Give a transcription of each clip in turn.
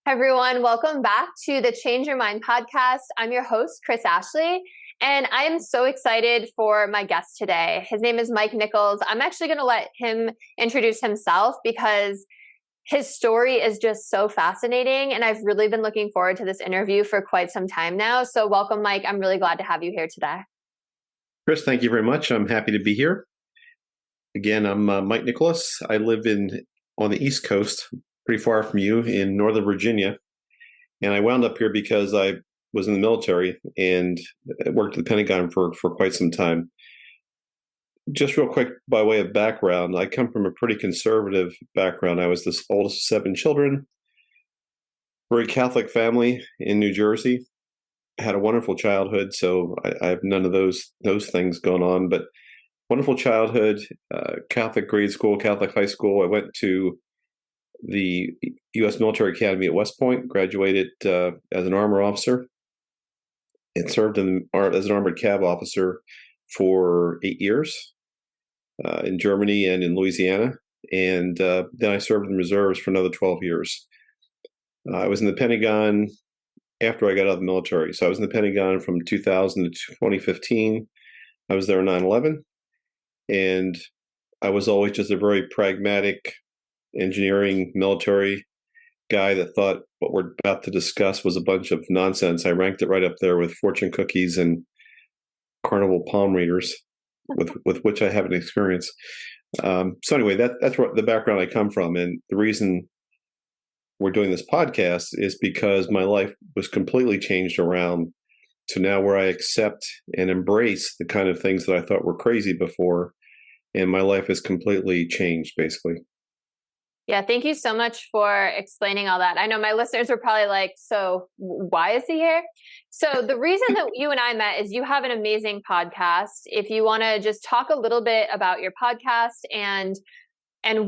Hi, everyone. Welcome back to the Change Your Mind podcast. I'm your host, Chris Ashley, and I am so excited for my guest today. His name is Mike Nichols. I'm actually going to let him introduce himself because his story is just so fascinating, and I've really been looking forward to this interview for quite some time now. So welcome, Mike. I'm really glad to have you here today. Chris, thank you very much. I'm happy to be here. Again, I'm Mike Nicholas. I live on the East Coast, pretty far from you, in Northern Virginia. And I wound up here because I was in the military and worked at the Pentagon for quite some time. Just real quick, by way of background, I come from a pretty conservative background. I was the oldest of 7 children, very Catholic family in New Jersey. I had a wonderful childhood, so I have none of those things going on, but wonderful childhood, Catholic grade school, Catholic high school. I went to the U.S. Military Academy at West Point, graduated as an armor officer, and served as an Armored Cav officer for 8 years in Germany and in Louisiana. And then I served in the reserves for another 12 years. I was in the Pentagon after I got out of the military. So I was in the Pentagon from 2000 to 2015. I was there on 9/11. And I was always just a very pragmatic engineering military guy that thought what we're about to discuss was a bunch of nonsense. I ranked it right up there with fortune cookies and carnival palm readers, with which I have an experience. So anyway, that's what the background I come from. And the reason we're doing this podcast is because my life was completely changed around to now where I accept and embrace the kind of things that I thought were crazy before. And my life has completely changed, basically. Yeah, thank you so much for explaining all that. I know my listeners were probably like, so why is he here? So the reason that you and I met is you have an amazing podcast. If you want to just talk a little bit about your podcast and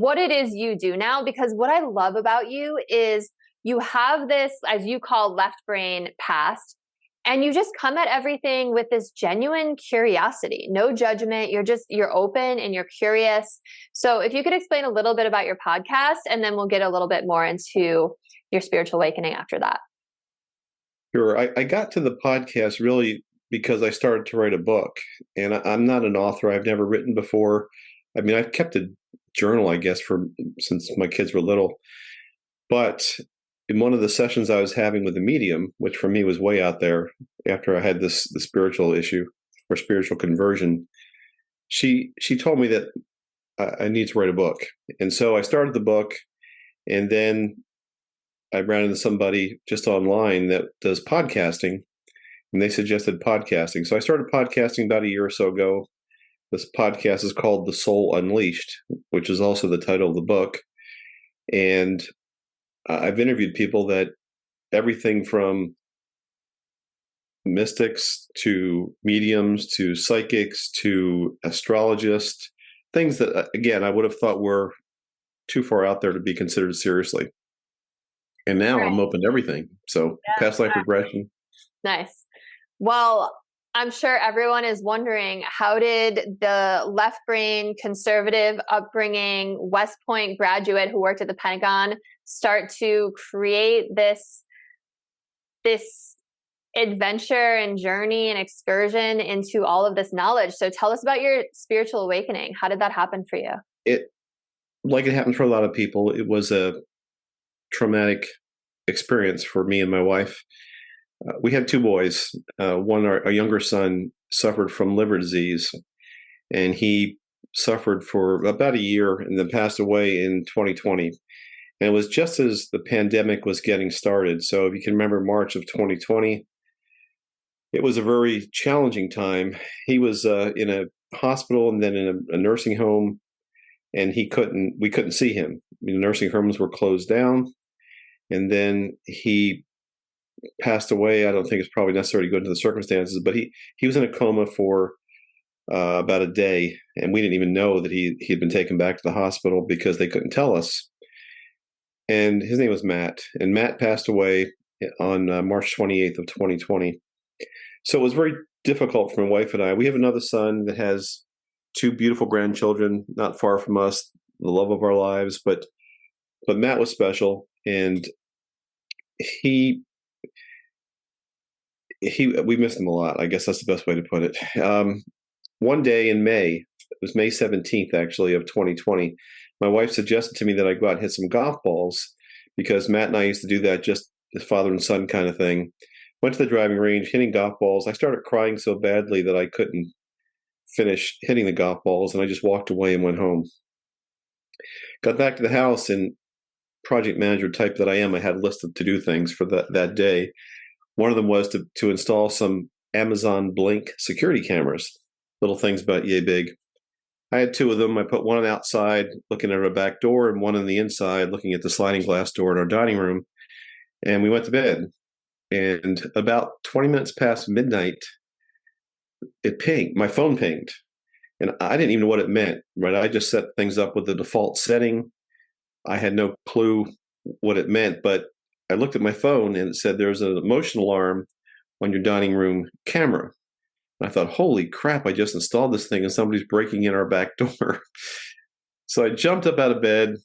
what it is you do now, because what I love about you is you have this, as you call, left brain past, and you just come at everything with this genuine curiosity, no judgment. You're open and you're curious. So if you could explain a little bit about your podcast, and then we'll get a little bit more into your spiritual awakening after that. Sure. I got to the podcast really because I started to write a book, and I'm not an author. I've never written before. I mean, I've kept a journal, I guess, since my kids were little. But in one of the sessions I was having with a medium, which for me was way out there after I had the spiritual issue or spiritual conversion, she told me that I need to write a book. And so I started the book, and then I ran into somebody just online that does podcasting, and they suggested podcasting. So I started podcasting about a year or so ago. This podcast is called The Soul Unleashed, which is also the title of the book. And I've interviewed people that everything from mystics to mediums to psychics to astrologists, things that, again, I would have thought were too far out there to be considered seriously. And now I'm open to everything. So past life regression. Nice. Well, I'm sure everyone is wondering, how did the left brain, conservative upbringing, West Point graduate who worked at the Pentagon start to create this adventure and journey and excursion into all of this knowledge? So tell us about your spiritual awakening. How did that happen for you? Like it happened for a lot of people, it was a traumatic experience for me and my wife. We had 2 boys. One, our younger son, suffered from liver disease, and he suffered for about a year and then passed away in 2020. And it was just as the pandemic was getting started. So if you can remember March of 2020, it was a very challenging time. He was in a hospital and then in a nursing home, and we couldn't see him. Nursing homes were closed down, and then he passed away. I don't think it's probably necessary to go into the circumstances, but he was in a coma for about a day, and we didn't even know that he had been taken back to the hospital because they couldn't tell us. And his name was Matt, and Matt passed away on March 28th of 2020. So it was very difficult for my wife and I. We have another son that has 2 beautiful grandchildren not far from us, the love of our lives, but Matt was special. And he we missed him a lot. I guess that's the best way to put it. One day in May, it was May 17th, actually, of 2020, my wife suggested to me that I go out and hit some golf balls because Matt and I used to do that, just as father and son kind of thing. Went to the driving range, hitting golf balls. I started crying so badly that I couldn't finish hitting the golf balls, and I just walked away and went home. Got back to the house, and project manager type that I am, I had a list of to-do things for that day. One of them was to install some Amazon Blink security cameras, little things about yay big. I had two of them. I put one outside looking at our back door and one on the inside looking at the sliding glass door in our dining room. And we went to bed. And about 20 minutes past midnight, it pinged. My phone pinged. And I didn't even know what it meant, right? I just set things up with the default setting. I had no clue what it meant, but I looked at my phone and it said there's an emotion alarm on your dining room camera. And I thought, holy crap, I just installed this thing and somebody's breaking in our back door. So I jumped up out of bed.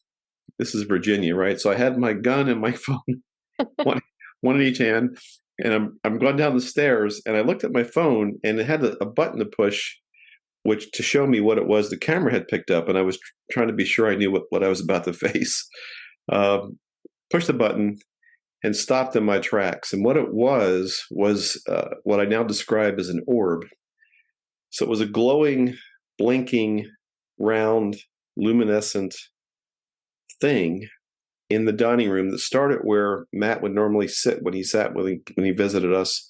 This is Virginia, right? So I had my gun and my phone, one in each hand, and I'm going down the stairs, and I looked at my phone, and it had a button to push, which to show me what it was the camera had picked up, and I was trying to be sure I knew what I was about to face. Pushed the button and stopped in my tracks. And what it was what I now describe as an orb. So it was a glowing, blinking, round, luminescent thing in the dining room that started where Matt would normally sit when he visited us.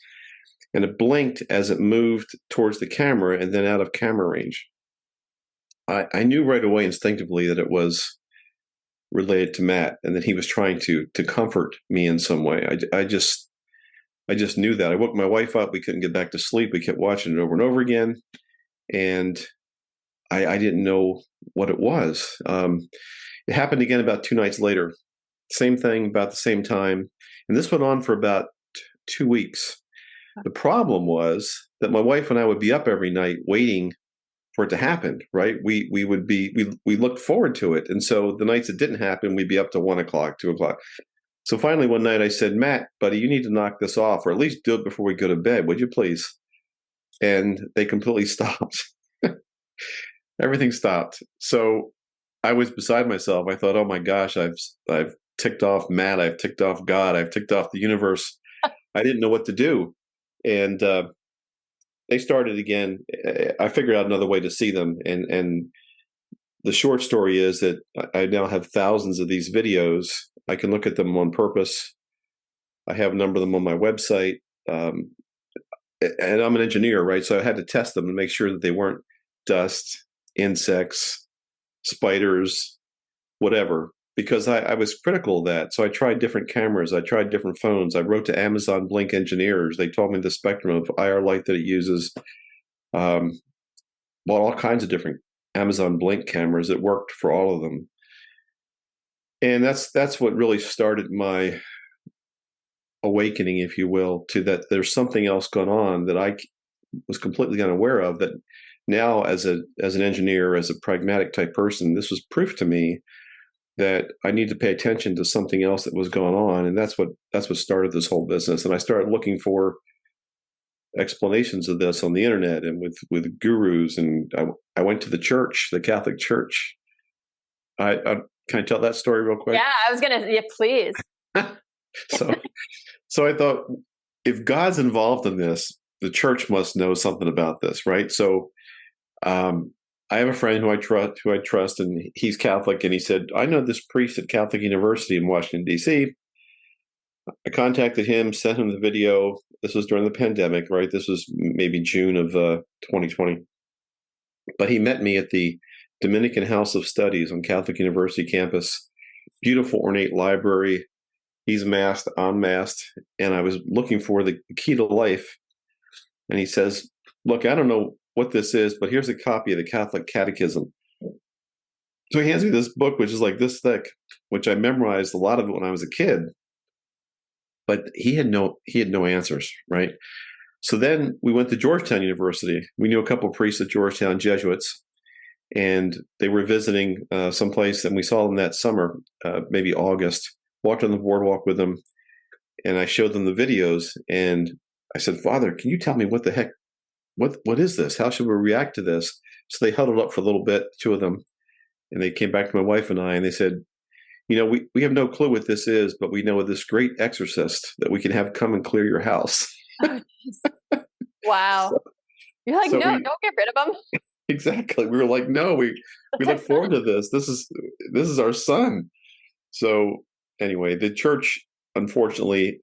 And it blinked as it moved towards the camera and then out of camera range. I knew right away instinctively that it was related to Matt and that he was trying to comfort me in some way. I just knew that. I woke my wife up. We couldn't get back to sleep. We kept watching it over and over again. And I didn't know what it was. It happened again about 2 nights later. Same thing, about the same time. And this went on for about 2 weeks. The problem was that my wife and I would be up every night waiting for it to happen, right? We looked forward to it. And so the nights it didn't happen, we'd be up to 1 o'clock, 2 o'clock. So finally one night I said, Matt, buddy, you need to knock this off, or at least do it before we go to bed, would you please? And they completely stopped. Everything stopped. So I was beside myself. I thought, oh my gosh, I've ticked off Matt, I've ticked off God, I've ticked off the universe. I didn't know what to do. And they started again. I figured out another way to see them. And the short story is that I now have thousands of these videos. I can look at them on purpose. I have a number of them on my website. And I'm an engineer, right? So I had to test them and make sure that they weren't dust, insects, spiders, whatever, because I was critical of that. So I tried different cameras. I tried different phones. I wrote to Amazon Blink engineers. They told me the spectrum of IR light that it uses. Bought all kinds of different Amazon Blink cameras. It worked for all of them. And that's what really started my awakening, if you will, to that there's something else going on that I was completely unaware of, that now as an engineer, as a pragmatic type person, this was proof to me that I need to pay attention to something else that was going on. And that's what started this whole business. And I started looking for explanations of this on the internet and with gurus. And I went to the church, the Catholic Church. Can I tell that story real quick? Yeah, I was going to, yeah, please. So I thought, if God's involved in this, the church must know something about this, right? So I have a friend who I trust, and he's Catholic, and he said, I know this priest at Catholic University in Washington, D.C. I contacted him, sent him the video. This was during the pandemic, right? This was maybe June of 2020. But he met me at the Dominican House of Studies on Catholic University campus. Beautiful, ornate library. He's masked, I'm masked, and I was looking for the key to life. And he says, look, I don't know what this is, but here's a copy of the Catholic Catechism. So he hands me this book, which is like this thick, which I memorized a lot of it when I was a kid. But he had no answers, right? So then we went to Georgetown University. We knew a couple of priests at Georgetown, Jesuits, and they were visiting someplace, and we saw them that summer, maybe August. Walked on the boardwalk with them, and I showed them the videos, and I said, Father, can you tell me what the heck, what is this? How should we react to this? So they huddled up for a little bit, two of them, and they came back to my wife and I, and they said, we have no clue what this is, but we know this great exorcist that we can have come and clear your house. Oh, wow. So, You're like, so no, don't get rid of them. exactly. We were like, no, we look forward to this. This is our son. So anyway, the church, unfortunately,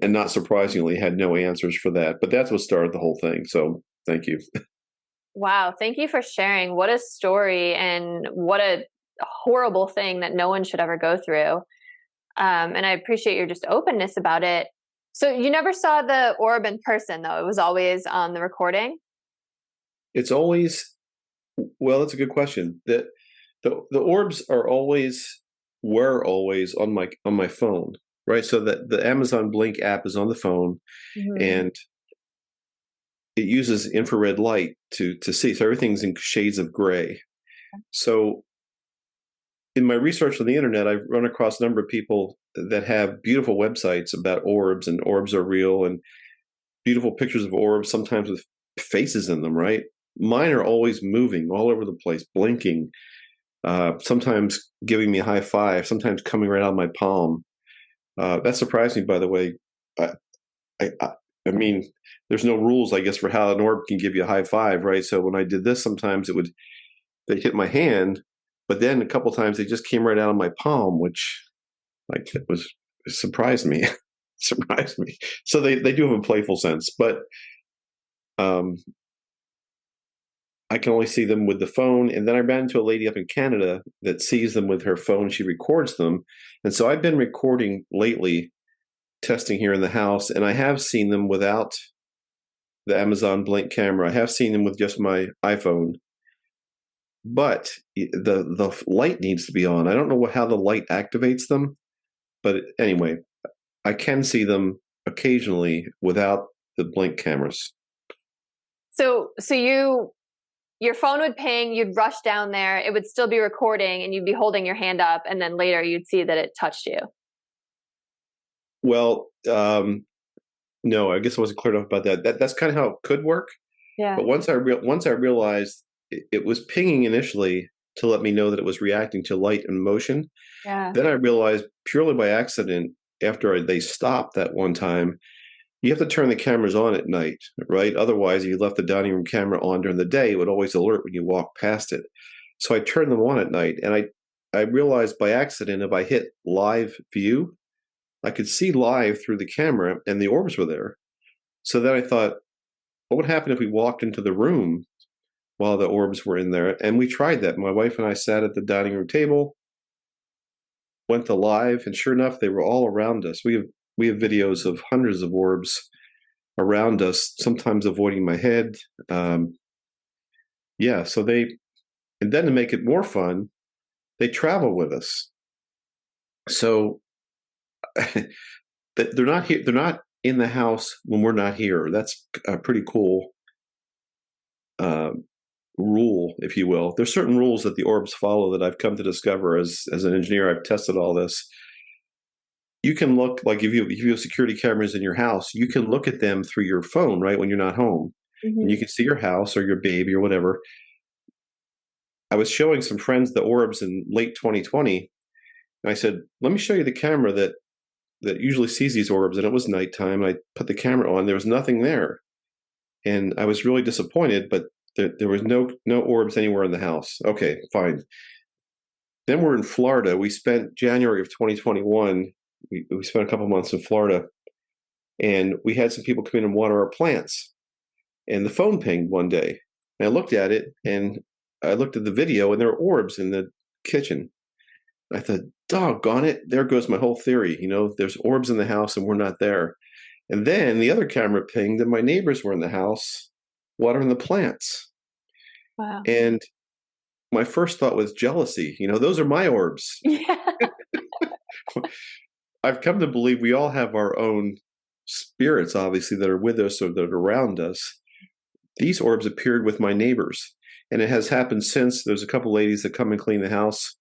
and not surprisingly, had no answers for that. But that's what started the whole thing. So thank you. Wow. Thank you for sharing. What a story, and what a horrible thing that no one should ever go through. And I appreciate your just openness about it. So you never saw the orb in person, though? It was always on the recording? It's always, well, that's a good question. The orbs were always on my phone, right? So that the Amazon Blink app is on the phone, Mm-hmm. and it uses infrared light to see. So everything's in shades of gray. So in my research on the internet, I've run across a number of people that have beautiful websites about orbs, and orbs are real, and beautiful pictures of orbs, sometimes with faces in them, right? Mine are always moving all over the place, blinking, sometimes giving me a high five, sometimes coming right out of my palm. That surprised me, by the way. I, I, I mean, there's no rules, I guess, for how an orb can give you a high five, right? So when I did this, sometimes they hit my hand, but then a couple times they just came right out of my palm, which it surprised me. Surprised me. So they do have a playful sense, but um, I can only see them with the phone. And then I ran into a lady up in Canada that sees them with her phone. She records them. And so I've been recording lately, testing here in the house, and I have seen them without the Amazon Blink camera. I have seen them with just my iPhone. But the light needs to be on. I don't know how the light activates them. But anyway, I can see them occasionally without the Blink cameras. So your phone would ping, you'd rush down there, it would still be recording, and you'd be holding your hand up, and then later you'd see that it touched you. Well, no, I guess I wasn't clear enough about that. That's kind of how it could work. Yeah. But once I realized it was pinging initially to let me know that it was reacting to light and motion, Yeah. then I realized purely by accident, after they stopped that one time, you have to turn the cameras on at night, right? Otherwise, if you left the dining room camera on during the day, it would always alert when you walk past it. So I turned them on at night, and I realized by accident, if I hit live view, I could see live through the camera, and the orbs were there. So then I thought, what would happen if we walked into the room while the orbs were in there? And we tried that. My wife and I sat at the dining room table, went to live, and sure enough, they were all around us. We have videos of hundreds of orbs around us, sometimes avoiding my head. Yeah, so and then to make it more fun, they travel with us. So they're not here. They're not in the house when we're not here. That's a pretty cool rule, if you will. There's certain rules that the orbs follow that I've come to discover as an engineer. I've tested all this. You can look, like if you have security cameras in your house, you can look at them through your phone, right, when you're not home. Mm-hmm. And you can see your house or your baby or whatever. I was showing some friends the orbs in late 2020, and I said, let me show you the camera that usually sees these orbs. And it was nighttime. I put the camera on. There was nothing there. And I was really disappointed, but there was no orbs anywhere in the house. Okay, fine. Then we're in Florida. We spent January of 2021. We spent a couple months in Florida, and we had some people come in and water our plants. And the phone pinged one day. And I looked at it, and I looked at the video, and there were orbs in the kitchen. I thought, doggone it, there goes my whole theory. There's orbs in the house, and we're not there. And then the other camera pinged, and my neighbors were in the house watering the plants. Wow. And my first thought was jealousy. Those are my orbs. Yeah. I've come to believe we all have our own spirits, obviously, that are with us or that are around us. These orbs appeared with my neighbors, and it has happened since. There's a couple ladies that come and clean the house.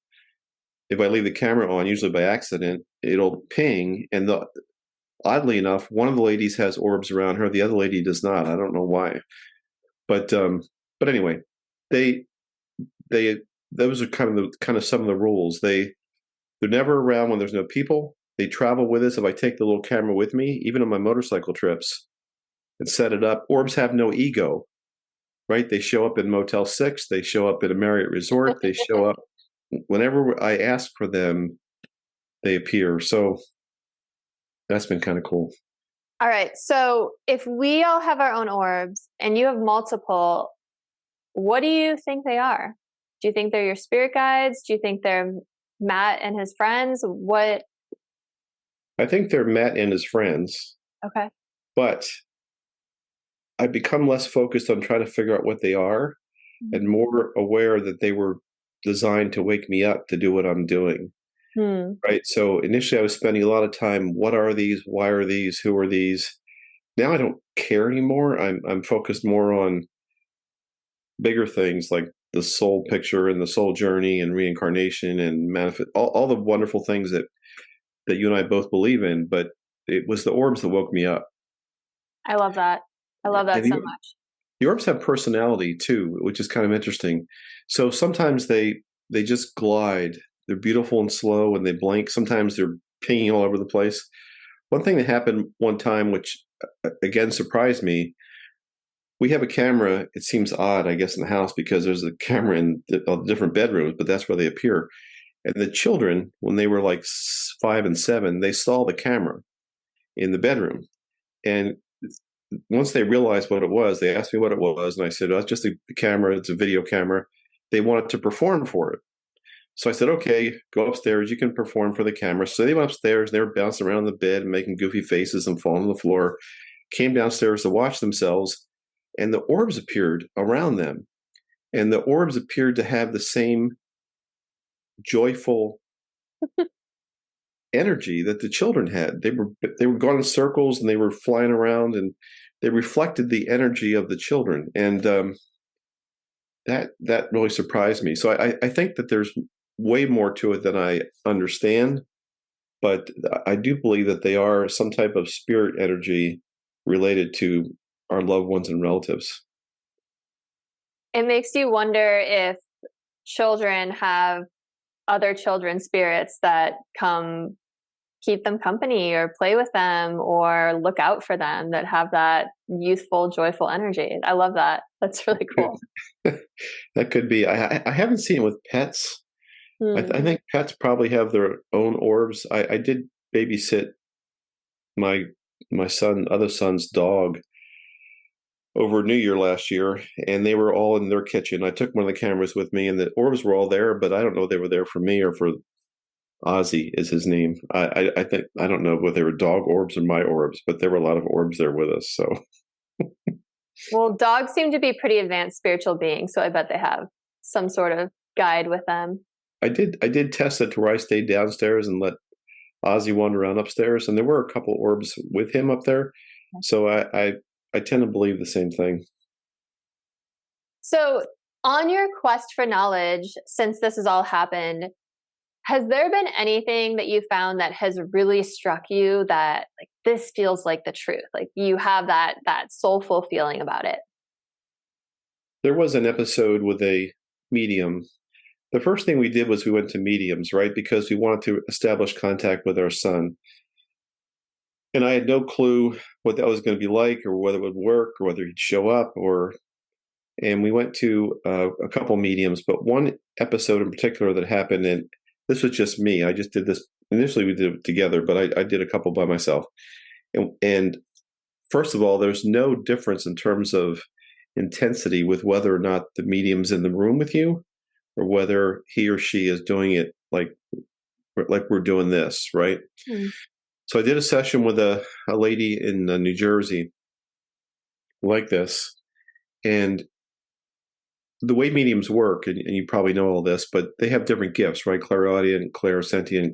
If I leave the camera on, usually by accident, it'll ping, and oddly enough, one of the ladies has orbs around her, the other lady does not. I don't know why, but anyway, they they those are kind of some of the rules. They're never around when there's no people. They travel with us. If I take the little camera with me, even on my motorcycle trips, and set it up, orbs have no ego, right? They show up in Motel 6. They show up at a Marriott resort. They show up whenever I ask for them, they appear. So that's been kind of cool. All right. So if we all have our own orbs and you have multiple, what do you think they are? Do you think they're your spirit guides? Do you think they're Matt and his friends? What? I think they're Matt and his friends. Okay. But I've become less focused on trying to figure out what they are and more aware that they were designed to wake me up to do what I'm doing. Right. So initially I was spending a lot of time, what are these? Why are these? Who are these? Now I don't care anymore. I'm focused more on bigger things like the soul picture and the soul journey and reincarnation and manifest, all the wonderful things that you and I both believe in. But it was the orbs that woke me up. I love that. I love that so much. The orbs have personality too, which is kind of interesting. So sometimes they just glide. They're beautiful and slow, and they blink. Sometimes they're pinging all over the place. One thing that happened one time, which again surprised me, we have a camera. It seems odd, I guess, in the house because there's a camera in the different bedrooms, but that's where they appear. And the children, when they were like 5 and 7, they saw the camera in the bedroom. And once they realized what it was, they asked me what it was. And I said, oh, it's just a camera. It's a video camera. They wanted to perform for it. So I said, okay, go upstairs. You can perform for the camera. So they went upstairs. They were bouncing around the bed and making goofy faces and falling on the floor. Came downstairs to watch themselves. And the orbs appeared around them. And the orbs appeared to have the same joyful energy that the children had. They were going in circles and they were flying around and they reflected the energy of the children. And that really surprised me. So I think that there's way more to it than I understand, but I do believe that they are some type of spirit energy related to our loved ones and relatives. It makes you wonder if children have other children's spirits that come keep them company or play with them or look out for them, that have that youthful, joyful energy. I love that. That's really cool. That could be. I haven't seen it with pets. I think pets probably have their own orbs. I did babysit my other son's dog over New Year last year, and they were all in their kitchen. I took one of the cameras with me, and the orbs were all there, but I don't know if they were there for me or for Ozzy is his name. I think, I don't know whether they were dog orbs or my orbs, but there were a lot of orbs there with us. So, well, dogs seem to be pretty advanced spiritual beings, so I bet they have some sort of guide with them. I did test it to where I stayed downstairs and let Ozzy wander around upstairs, and there were a couple orbs with him up there. So I tend to believe the same thing. So on your quest for knowledge, since this has all happened, has there been anything that you found that has really struck you that like this feels like the truth? Like you have that soulful feeling about it? There was an episode with a medium. The first thing we did was we went to mediums, right? Because we wanted to establish contact with our son. And I had no clue what that was going to be like or whether it would work or whether he'd show up and we went to a couple mediums, but one episode in particular that happened, and this was just me. I just did this. Initially we did it together, but I did a couple by myself. And first of all, there's no difference in terms of intensity with whether or not the medium's in the room with you or whether he or she is doing it like we're doing this, right? So I did a session with a lady in New Jersey like this. And the way mediums work, and you probably know all this, but they have different gifts, right? Clairaudient, clairsentient,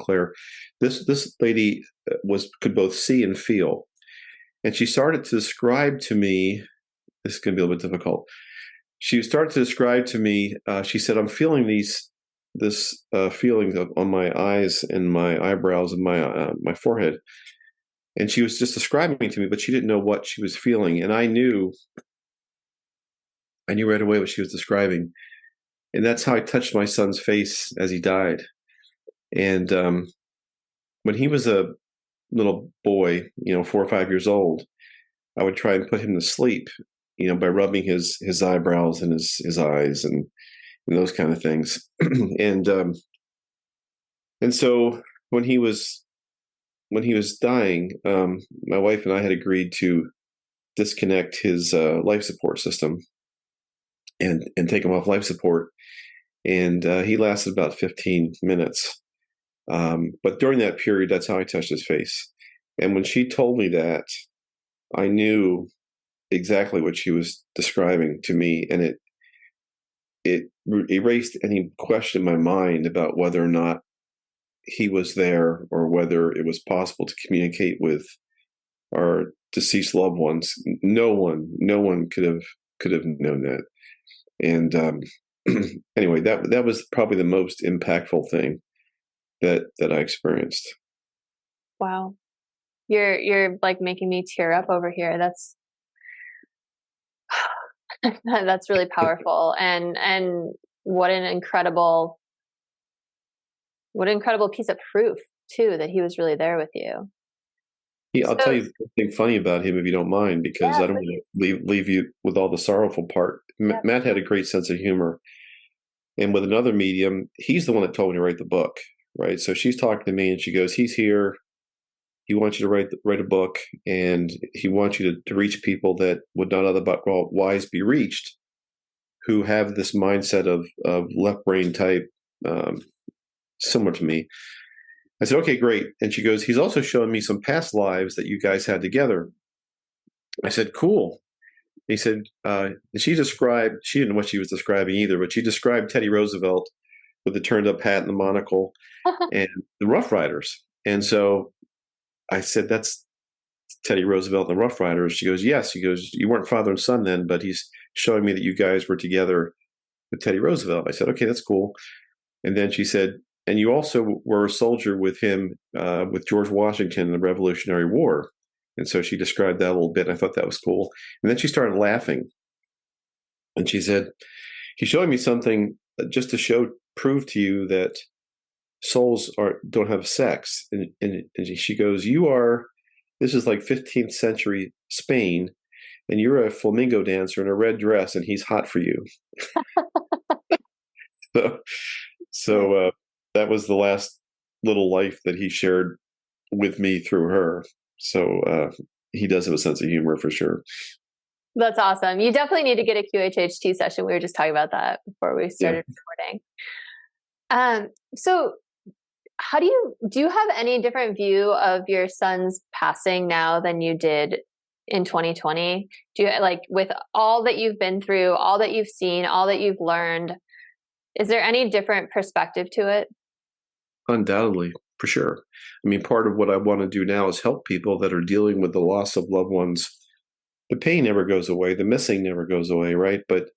This lady could both see and feel. And she started to describe to me, this is going to be a little bit difficult. She started to describe to me, she said, I'm feeling this feeling on my eyes and my eyebrows and my forehead. And she was just describing to me, but she didn't know what she was feeling. And I knew right away what she was describing. And that's how I touched my son's face as he died. And when he was a little boy, 4 or 5 years old, I would try and put him to sleep, by rubbing his eyebrows and his eyes and those kind of things. and so when he was dying, my wife and I had agreed to disconnect his life support system and take him off life support. And he lasted about 15 minutes. But during that period, that's how I touched his face. And when she told me that, I knew exactly what she was describing to me, and it erased any question in my mind about whether or not he was there or whether it was possible to communicate with our deceased loved ones. No one could have known that. And anyway, that was probably the most impactful thing that I experienced. Wow. You're like making me tear up over here. That's that's really powerful. And what an incredible piece of proof too, that he was really there with you. Yeah, I'll tell you something funny about him if you don't mind, because Yeah, I don't want to leave you with all the sorrowful part. yeah. Matt had a great sense of humor. And with another medium, he's the one that told me to write the book, right? So she's talking to me and she goes, he's here. He wants you to write a book, and he wants you to reach people that would not otherwise be reached, who have this mindset of left brain type, similar to me. I said, okay, great. And she goes, he's also showing me some past lives that you guys had together. I said, cool. He said, she didn't know what she was describing either, but she described Teddy Roosevelt with the turned up hat and the monocle and the Rough Riders. And so I said, that's Teddy Roosevelt and the Rough Riders. She goes, yes. She goes, you weren't father and son then, but he's showing me that you guys were together with Teddy Roosevelt. I said, okay, that's cool. And then she said, and you also were a soldier with him, with George Washington in the Revolutionary War. And so she described that a little bit. And I thought that was cool. And then she started laughing. And she said, he's showing me something just to prove to you that souls don't have sex. And she goes, this is like 15th century Spain, and you're a flamenco dancer in a red dress, and he's hot for you. So that was the last little life that he shared with me through her. So he does have a sense of humor for sure. That's awesome. You definitely need to get a QHHT session. We were just talking about that before we started recording. So how do you have any different view of your son's passing now than you did in 2020? Do you, like, with all that you've been through, all that you've seen, all that you've learned, is there any different perspective to it? Undoubtedly, for sure. I mean, part of what I want to do now is help people that are dealing with the loss of loved ones. The pain never goes away. The missing never goes away, right? But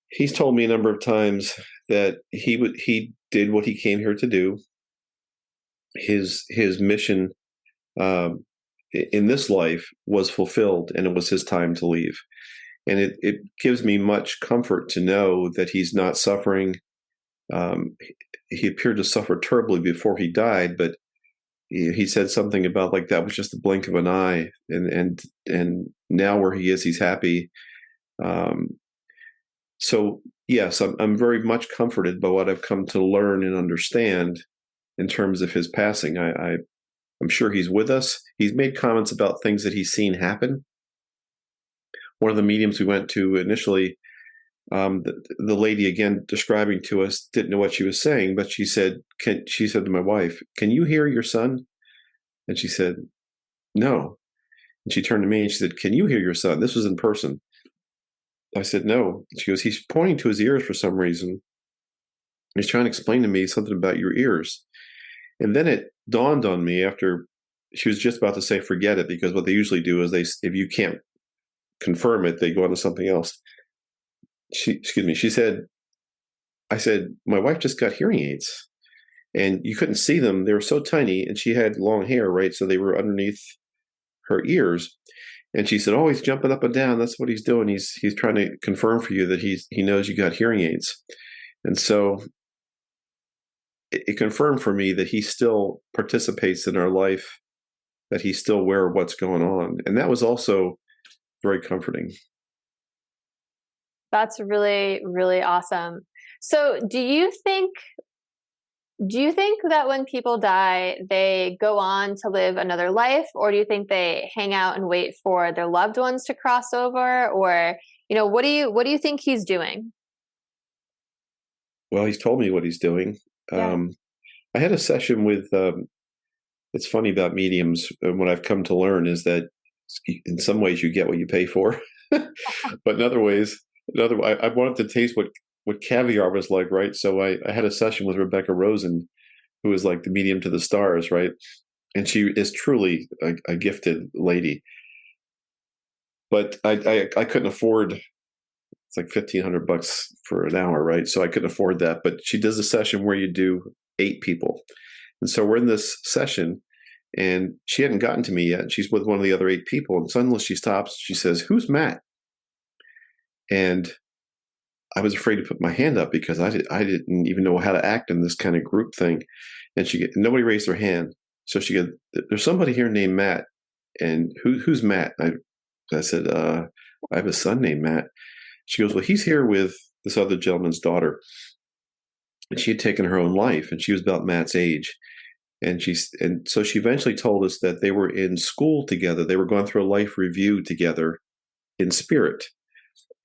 he's told me a number of times that he did what he came here to do. His mission in this life was fulfilled, and it was his time to leave. And it gives me much comfort to know that he's not suffering. He appeared to suffer terribly before he died, but he said something about like that was just the blink of an eye, and now where he is, he's happy. So yes, I'm very much comforted by what I've come to learn and understand in terms of his passing. I'm sure he's with us. He's made comments about things that he's seen happen. One of the mediums we went to initially, the lady, again describing to us, didn't know what she was saying, but she said to my wife, "Can you hear your son?" And she said, "No." And she turned to me and she said, "Can you hear your son?" This was in person. I said, "No." She goes, "He's pointing to his ears for some reason. He's trying to explain to me something about your ears." And then it dawned on me after she was just about to say, "Forget it," because what they usually do is if you can't confirm it, they go on to something else. She said, I said, "My wife just got hearing aids." and you couldn't see them. They were so tiny, and she had long hair, right? So they were underneath her ears. And she said, "Oh, he's jumping up and down. That's what he's doing. He's trying to confirm for you that he knows you got hearing aids." And so it confirmed for me that he still participates in our life, that he's still aware of what's going on, and that was also very comforting. That's really, really awesome. So do you think that when people die, they go on to live another life, or do you think they hang out and wait for their loved ones to cross over? Or, what do you think he's doing? Well, he's told me what he's doing. Yeah. I had a session with. It's funny about mediums, and what I've come to learn is that in some ways you get what you pay for, but in other ways, I wanted to taste what caviar was like, right? So I had a session with Rebecca Rosen, who is like the medium to the stars, right? And she is truly a gifted lady. But I couldn't afford, it's like $1,500 for an hour, right? So I couldn't afford that. But she does a session where you do 8 people. And so we're in this session, and she hadn't gotten to me yet. She's with one of the other 8 people. And suddenly she stops. She says, "Who's Matt?" And I was afraid to put my hand up because I didn't even know how to act in this kind of group thing. And nobody raised their hand. So she goes, "There's somebody here named Matt." And who's Matt? I said, "I have a son named Matt." She goes, "Well, he's here with this other gentleman's daughter." And she had taken her own life, and she was about Matt's age. And so she eventually told us that they were in school together. They were going through a life review together in spirit.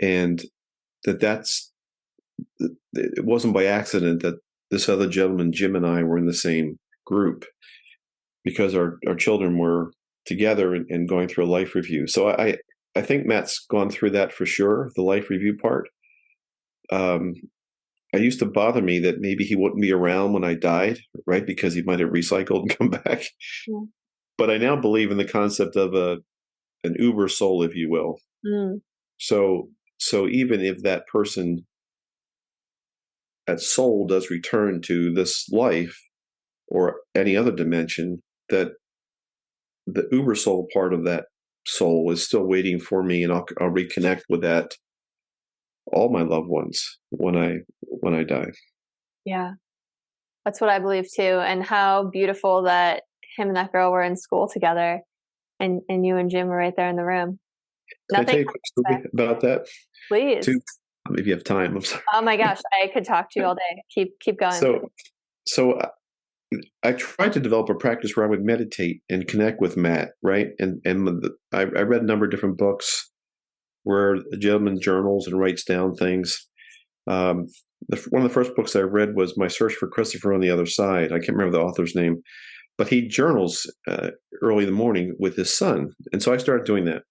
And it wasn't by accident that this other gentleman, Jim, and I were in the same group, because our children were together and going through a life review. So I think Matt's gone through that for sure, the life review part. It used to bother me that maybe he wouldn't be around when I died, right? Because he might have recycled and come back. Yeah. But I now believe in the concept of an uber soul, if you will. Mm. So even if that person, that soul, does return to this life or any other dimension, that the uber soul part of that soul is still waiting for me, and I'll reconnect with that, all my loved ones, when I die. Yeah. That's what I believe too. And how beautiful that him and that girl were in school together, and you and Jim were right there in the room. Can I tell Nothing you a quick story about that Please. too? If you have time, I'm sorry. Oh my gosh, I could talk to you all day. Keep going, please. So I tried to develop a practice where I would meditate and connect with Matt, right? And I read a number of different books where a gentleman journals and writes down things. One of the first books I read was My Search for Christopher on the Other Side. I can't remember the author's name, but he journals early in the morning with his son. And so I started doing that.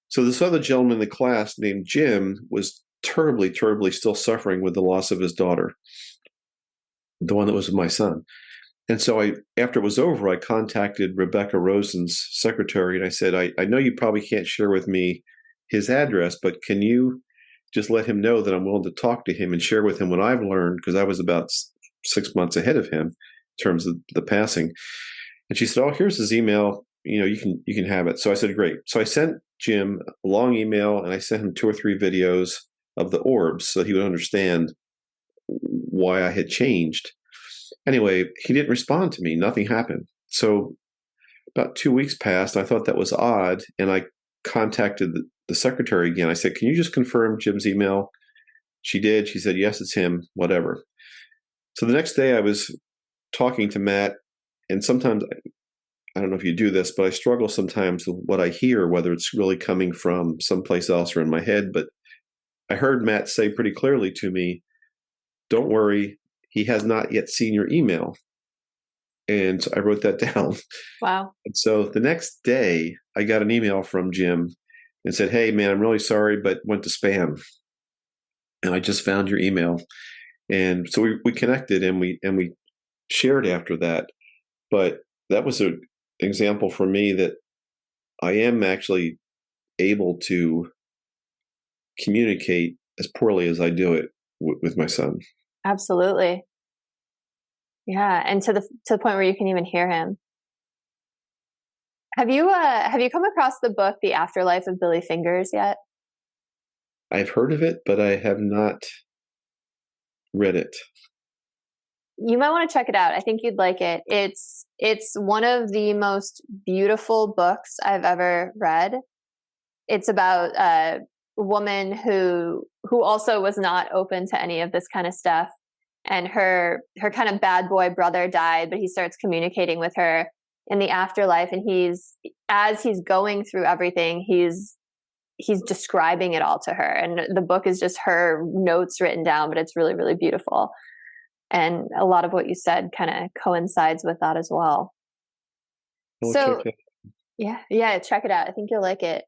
So this other gentleman in the class named Jim was terribly, terribly still suffering with the loss of his daughter, the one that was with my son. And so after it was over, I contacted Rebecca Rosen's secretary, and I said, I know you probably can't share with me his address, but can you just let him know that I'm willing to talk to him and share with him what I've learned, because I was about 6 months ahead of him in terms of the passing. And she said, "Oh, here's his email. You can have it." So I said, "Great." So I sent Jim a long email, and I sent him 2 or 3 videos of the orbs so he would understand why I had changed. Anyway, he didn't respond to me. Nothing happened. So about 2 weeks passed. I thought that was odd, and I contacted the secretary again. I said, "Can you just confirm Jim's email?" She did. She said, "Yes, it's him, whatever." So the next day I was talking to Matt, and sometimes, I don't know if you do this, but I struggle sometimes with what I hear, whether it's really coming from someplace else or in my head. But I heard Matt say pretty clearly to me, "Don't worry, he has not yet seen your email." And so I wrote that down. Wow. And so the next day I got an email from Jim and said, "Hey man, I'm really sorry, but went to spam. And I just found your email." And so we connected, and we shared after that. But that was an example for me that I am actually able to communicate, as poorly as I do it, with my son. Absolutely. Yeah, and to the point where you can even hear him. Have you come across the book The Afterlife of Billy Fingers yet? I've heard of it, but I have not read it. You might want to check it out. I think you'd like it. It's one of the most beautiful books I've ever read. It's about a woman who also was not open to any of this kind of stuff, and her kind of bad boy brother died, but he starts communicating with her in the afterlife, and as he's going through everything, he's describing it all to her, and the book is just her notes written down, but it's really, really beautiful. And a lot of what you said kind of coincides with that as well. I'll So check yeah, check it out. I think you'll like it.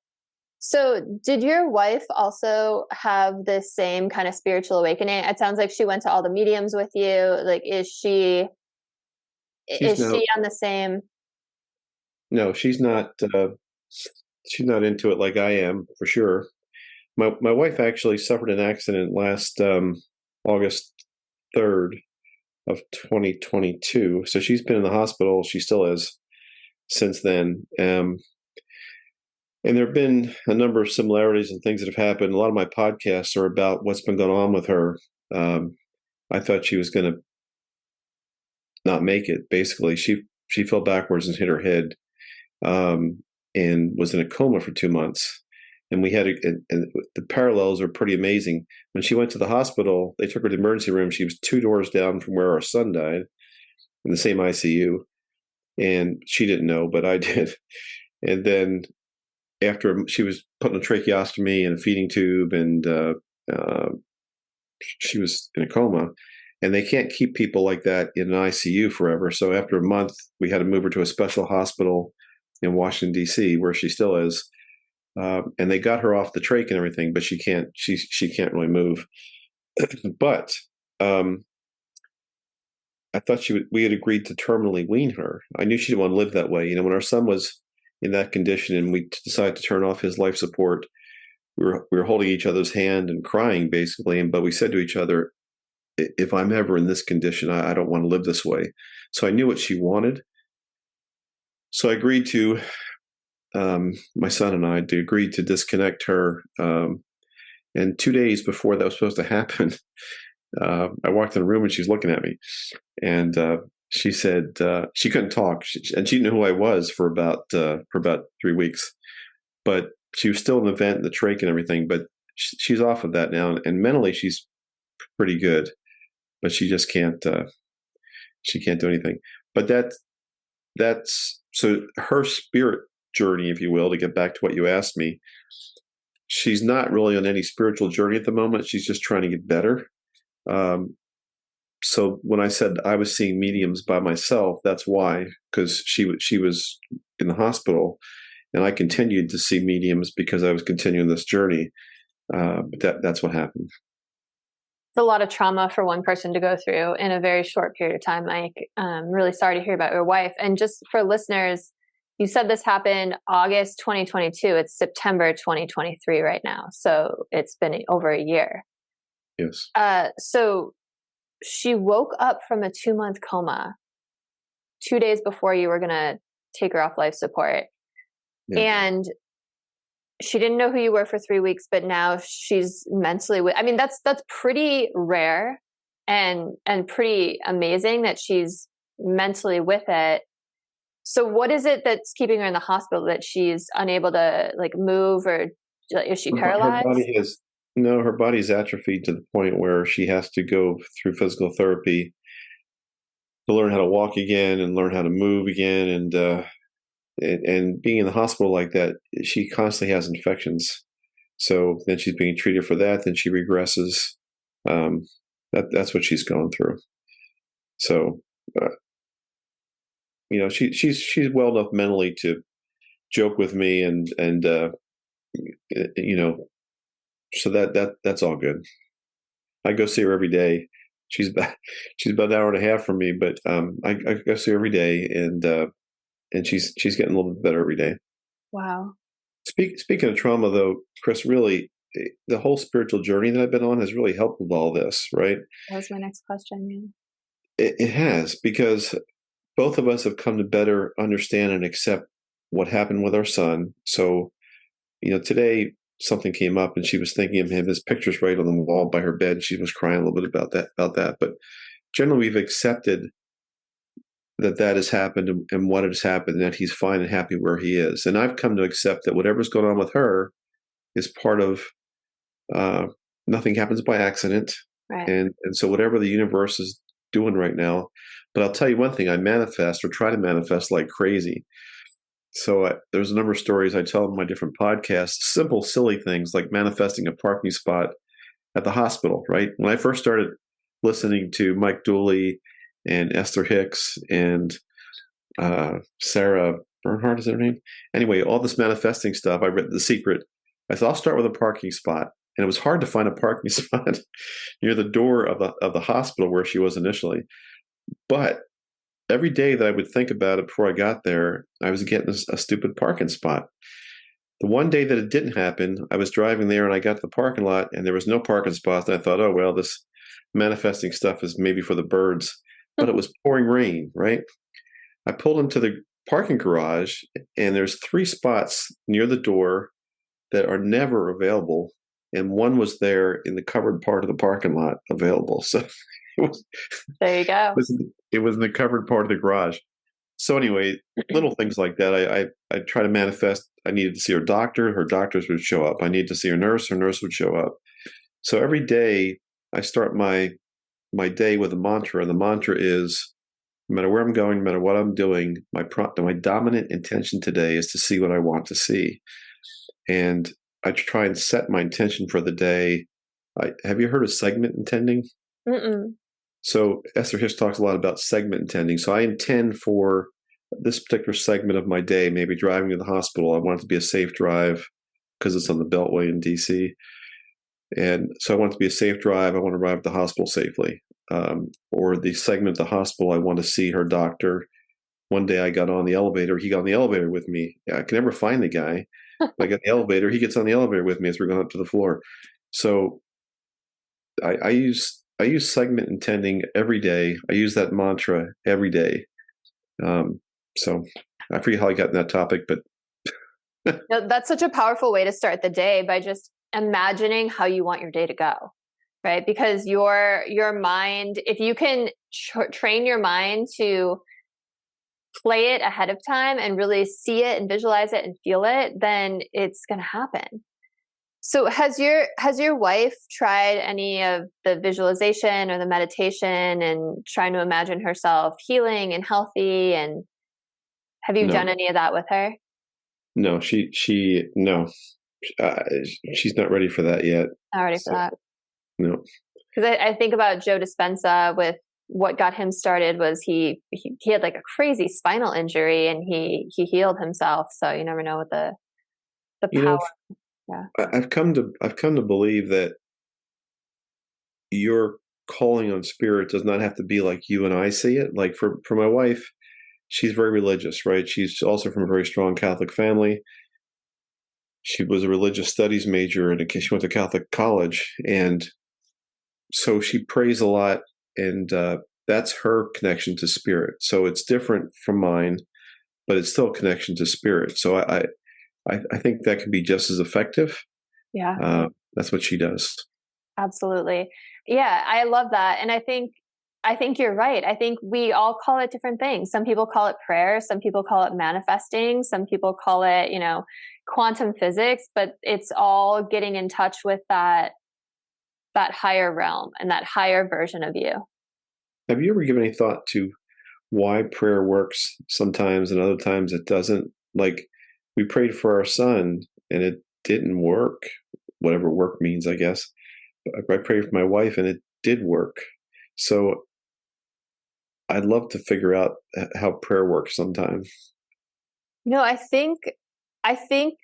So did your wife also have this same kind of spiritual awakening? It sounds like she went to all the mediums with you. Like, She's is now she on the same? no, she's not. She's not into it like I am for sure. My wife actually suffered an accident last August 3rd of 2022. So she's been in the hospital. She still is since then. And there have been a number of similarities and things that have happened. A lot of my podcasts are about what's been going on with her. I thought she was going to not make it. Basically, she fell backwards and hit her head, and was in a coma for 2 months. And and the parallels are pretty amazing. When she went to the hospital, they took her to the emergency room. She was 2 doors down from where our son died, in the same ICU. And she didn't know, but I did. And then after she was put in a tracheostomy and a feeding tube, and she was in a coma, and they can't keep people like that in an ICU forever. So after a month, we had to move her to a special hospital in Washington, D.C., where she still is. And they got her off the trach and everything, but she can't really move. But I thought we had agreed to terminally wean her. I knew she didn't want to live that way. When our son was in that condition and we decided to turn off his life support, we were holding each other's hand and crying basically. But we said to each other, if I'm ever in this condition, I don't want to live this way. So I knew what she wanted. So I agreed to, my son and I agreed to disconnect her. And 2 days before that was supposed to happen, I walked in the room and she's looking at me, and she said she couldn't talk, and she knew who I was for about 3 weeks, but she was still in the vent and the trach and everything. But she's off of that now, and mentally she's pretty good, but she just can't. She can't do anything. But that's so her spirit journey, if you will, to get back to what you asked me. She's not really on any spiritual journey at the moment. She's just trying to get better. So when I said I was seeing mediums by myself, that's why, because she was in the hospital, and I continued to see mediums because I was continuing this journey. But that's what happened. It's a lot of trauma for one person to go through in a very short period of time, Mike. Really sorry to hear about your wife. And just for listeners, you said this happened August 2022. It's September 2023 right now. So it's been over a year. Yes. So she woke up from a 2-month coma 2 days before you were going to take her off life support. Yeah. And she didn't know who you were for 3 weeks, but now she's mentally I mean, that's pretty rare and pretty amazing that she's mentally with it. So what is it that's keeping her in the hospital, that she's unable to move, or is she paralyzed? Her body's atrophied to the point where she has to go through physical therapy to learn how to walk again and learn how to move again. And being in the hospital like that, she constantly has infections. So then she's being treated for that. Then she regresses. That's what she's going through. So, she's well enough mentally to joke with me, and so that's all good. I go see her every day. She's about an hour and a half from me, but I go see her every day, and she's getting a little bit better every day. Wow. Speaking of trauma, though, Chris, really, the whole spiritual journey that I've been on has really helped with all this, right? That was my next question. It has, because both of us have come to better understand and accept what happened with our son. So, today something came up and she was thinking of him. His picture's right on the wall by her bed. She was crying a little bit about that. But generally, we've accepted that has happened and what has happened, and that he's fine and happy where he is. And I've come to accept that whatever's going on with her is part of, nothing happens by accident. Right. And so whatever the universe is doing right now. But I'll tell you one thing: I manifest, or try to manifest, like crazy. So there's a number of stories I tell in my different podcasts, simple, silly things like manifesting a parking spot at the hospital, right? When I first started listening to Mike Dooley and Esther Hicks and Sarah Bernhardt, is her name? Anyway, all this manifesting stuff, I read The Secret. I thought I'll start with a parking spot. And it was hard to find a parking spot near the door of the hospital where she was initially. But every day that I would think about it before I got there, I was getting a stupid parking spot. The one day that it didn't happen, I was driving there and I got to the parking lot and there was no parking spots. And I thought, oh, well, this manifesting stuff is maybe for the birds. But it was pouring rain, right? I pulled into the parking garage and there's 3 spots near the door that are never available. And one was there in the covered part of the parking lot available. So it was, There you go. it was in the covered part of the garage. So anyway, little things like that. I try to manifest. I needed to see her doctor. Her doctors would show up. I needed to see her nurse. Her nurse would show up. So every day I start my day with a mantra. And the mantra is, no matter where I'm going, no matter what I'm doing, my dominant intention today is to see what I want to see. And I try and set my intention for the day. Have you heard of segment intending? Mm-mm. So Esther Hicks talks a lot about segment intending. So I intend for this particular segment of my day, maybe driving to the hospital. I want it to be a safe drive because it's on the Beltway in DC. And so I want it to be a safe drive. I want to arrive at the hospital safely. Or the segment of the hospital, I want to see her doctor. One day I got on the elevator. He got on the elevator with me. I can never find the guy. I got in the elevator. He gets on the elevator with me as we're going up to the floor. So I use segment intending every day. I use that mantra every day. So I forget how I got in that topic, but No, that's such a powerful way to start the day, by just imagining how you want your day to go, right? Because your mind, if you can train your mind to play it ahead of time and really see it and visualize it and feel it, then it's going to happen. So has your wife tried any of the visualization or the meditation and trying to imagine herself healing and healthy? And have you no, done any of that with her? no, no, she's not ready for that yet. Not ready So, for that. no. Because I think about Joe Dispenza. With what got him started was he had like a crazy spinal injury and he healed himself. So you never know what the power. Yeah. I've come to believe that your calling on spirit does not have to be like you and I see it. Like for my wife, she's very religious, right? She's also from a very strong Catholic family. She was a religious studies major and she went to Catholic college. And so she prays a lot, and that's her connection to spirit. So it's different from mine, but it's still a connection to spirit. So I think that can be just as effective. Yeah. That's what she does. Absolutely. Yeah, I love that. And I think you're right. I think we all call it different things. Some people call it prayer, some people call it manifesting, some people call it, quantum physics, but it's all getting in touch with that higher realm and that higher version of you. Have you ever given any thought to why prayer works sometimes and other times it doesn't? Like, we prayed for our son and it didn't work, whatever work means, I guess. I prayed for my wife and it did work. So I'd love to figure out how prayer works sometime. I think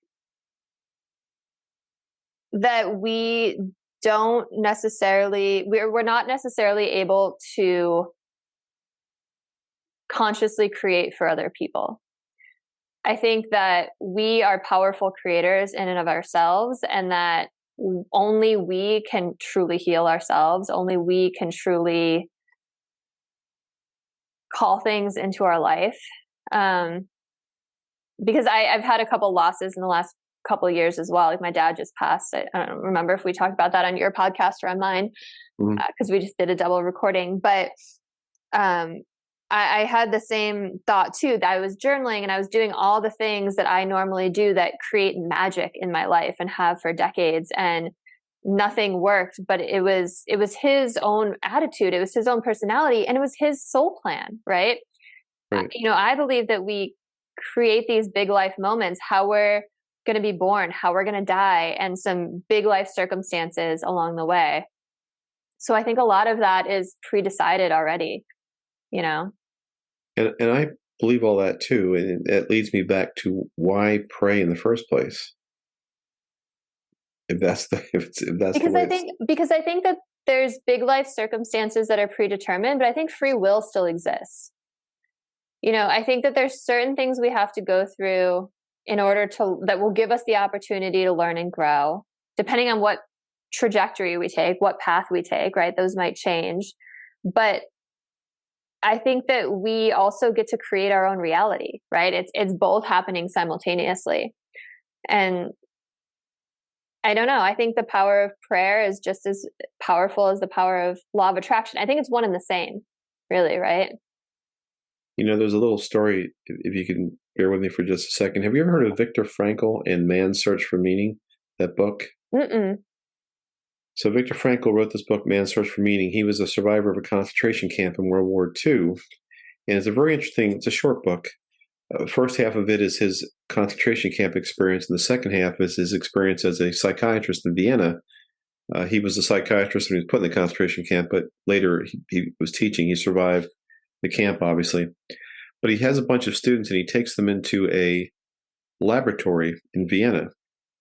that we don't necessarily, we're not necessarily able to consciously create for other people. I think that we are powerful creators in and of ourselves, and that only we can truly heal ourselves. Only we can truly call things into our life. Because I've had a couple losses in the last couple of years as well. Like my dad just passed. I don't remember if we talked about that on your podcast or on mine, because we just did a double recording. But I had the same thought too, that I was journaling and I was doing all the things that I normally do that create magic in my life and have for decades, and nothing worked. But it was his own attitude, it was his own personality, and it was his soul plan, right? I believe that we create these big life moments, how we're going to be born, how we're going to die, and some big life circumstances along the way. So I think a lot of that is pre-decided already, And I believe all that too, and that leads me back to why pray in the first place. If that's because I think that there's big life circumstances that are predetermined, but I think free will still exists. I think that there's certain things we have to go through in order that will give us the opportunity to learn and grow, depending on what trajectory we take, what path we take, right? Those might change. But I think that we also get to create our own reality, right? It's both happening simultaneously. And I don't know. I think the power of prayer is just as powerful as the power of law of attraction. I think it's one and the same, really, right? There's a little story, if you can bear with me for just a second. Have you ever heard of Viktor Frankl and Man's Search for Meaning, that book? Mm-mm. So Viktor Frankl wrote this book, Man's Search for Meaning. He was a survivor of a concentration camp in World War II. And it's it's a short book. First half of it is his concentration camp experience, and the second half is his experience as a psychiatrist in Vienna. He was a psychiatrist when he was put in the concentration camp, but later he was teaching. He survived the camp, obviously. But he has a bunch of students, and he takes them into a laboratory in Vienna,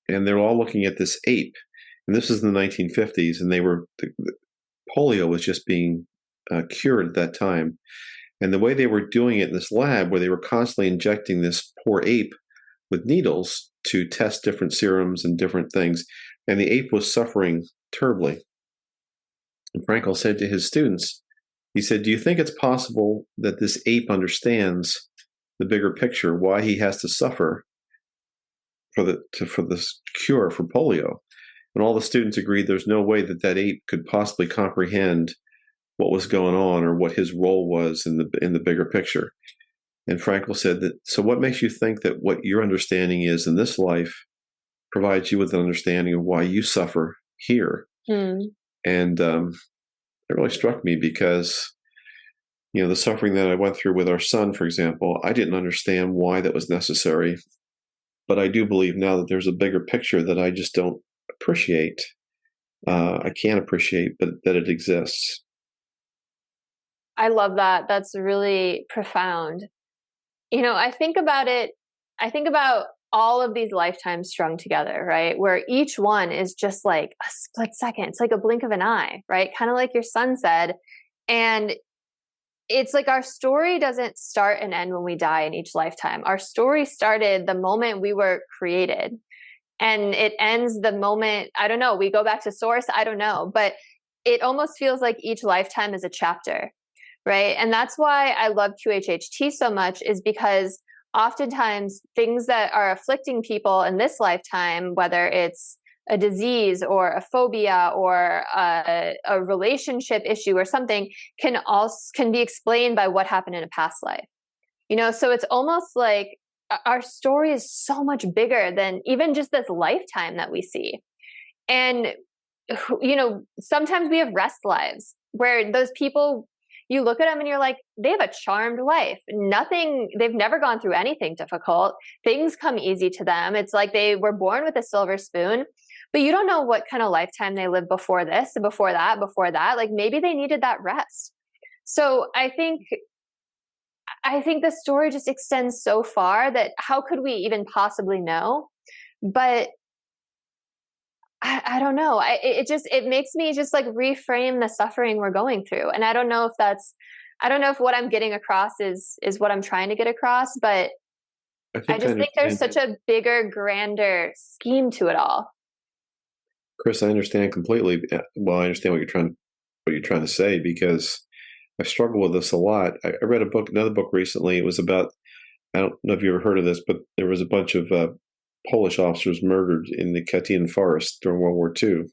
and they're all looking at this ape. And this is in the 1950s, and polio was just being cured at that time. And the way they were doing it in this lab, where they were constantly injecting this poor ape with needles to test different serums and different things, and the ape was suffering terribly. And Frankl said to his students, he said, "Do you think it's possible that this ape understands the bigger picture, why he has to suffer for this cure for polio?" And all the students agreed there's no way that ape could possibly comprehend what was going on or what his role was in the bigger picture. And Frankl said that, so what makes you think that what your understanding is in this life provides you with an understanding of why you suffer here? And it really struck me because, the suffering that I went through with our son, for example, I didn't understand why that was necessary. But I do believe now that there's a bigger picture that I just don't appreciate. I can't appreciate, but that it exists. I love that. That's really profound. I think about it. I think about all of these lifetimes strung together, right? Where each one is just like a split second. It's like a blink of an eye, right? Kind of like your son said. And it's like our story doesn't start and end when we die in each lifetime. Our story started the moment we were created. And it ends the moment, I don't know, we go back to source, I don't know. But it almost feels like each lifetime is a chapter, right? And that's why I love QHHT so much, is because oftentimes things that are afflicting people in this lifetime, whether it's a disease or a phobia or a relationship issue or something, can be explained by what happened in a past life. So it's almost like our story is so much bigger than even just this lifetime that we see. And sometimes we have rest lives where those people, you look at them and you're like, they have a charmed life. They've never gone through anything difficult. Things come easy to them. It's like they were born with a silver spoon, but you don't know what kind of lifetime they lived before this and before that. Like maybe they needed that rest. So I think the story just extends so far that how could we even possibly know? But I don't know. It makes me just like reframe the suffering we're going through. And I don't know if what I'm getting across is what I'm trying to get across, but I just think there's such a bigger, grander scheme to it all. Chris, I understand completely. Well, I understand what you're trying to say, because I struggle with this a lot. I read another book recently. It was about, I don't know if you ever heard of this, but there was a bunch of Polish officers murdered in the Katyn forest during World War II,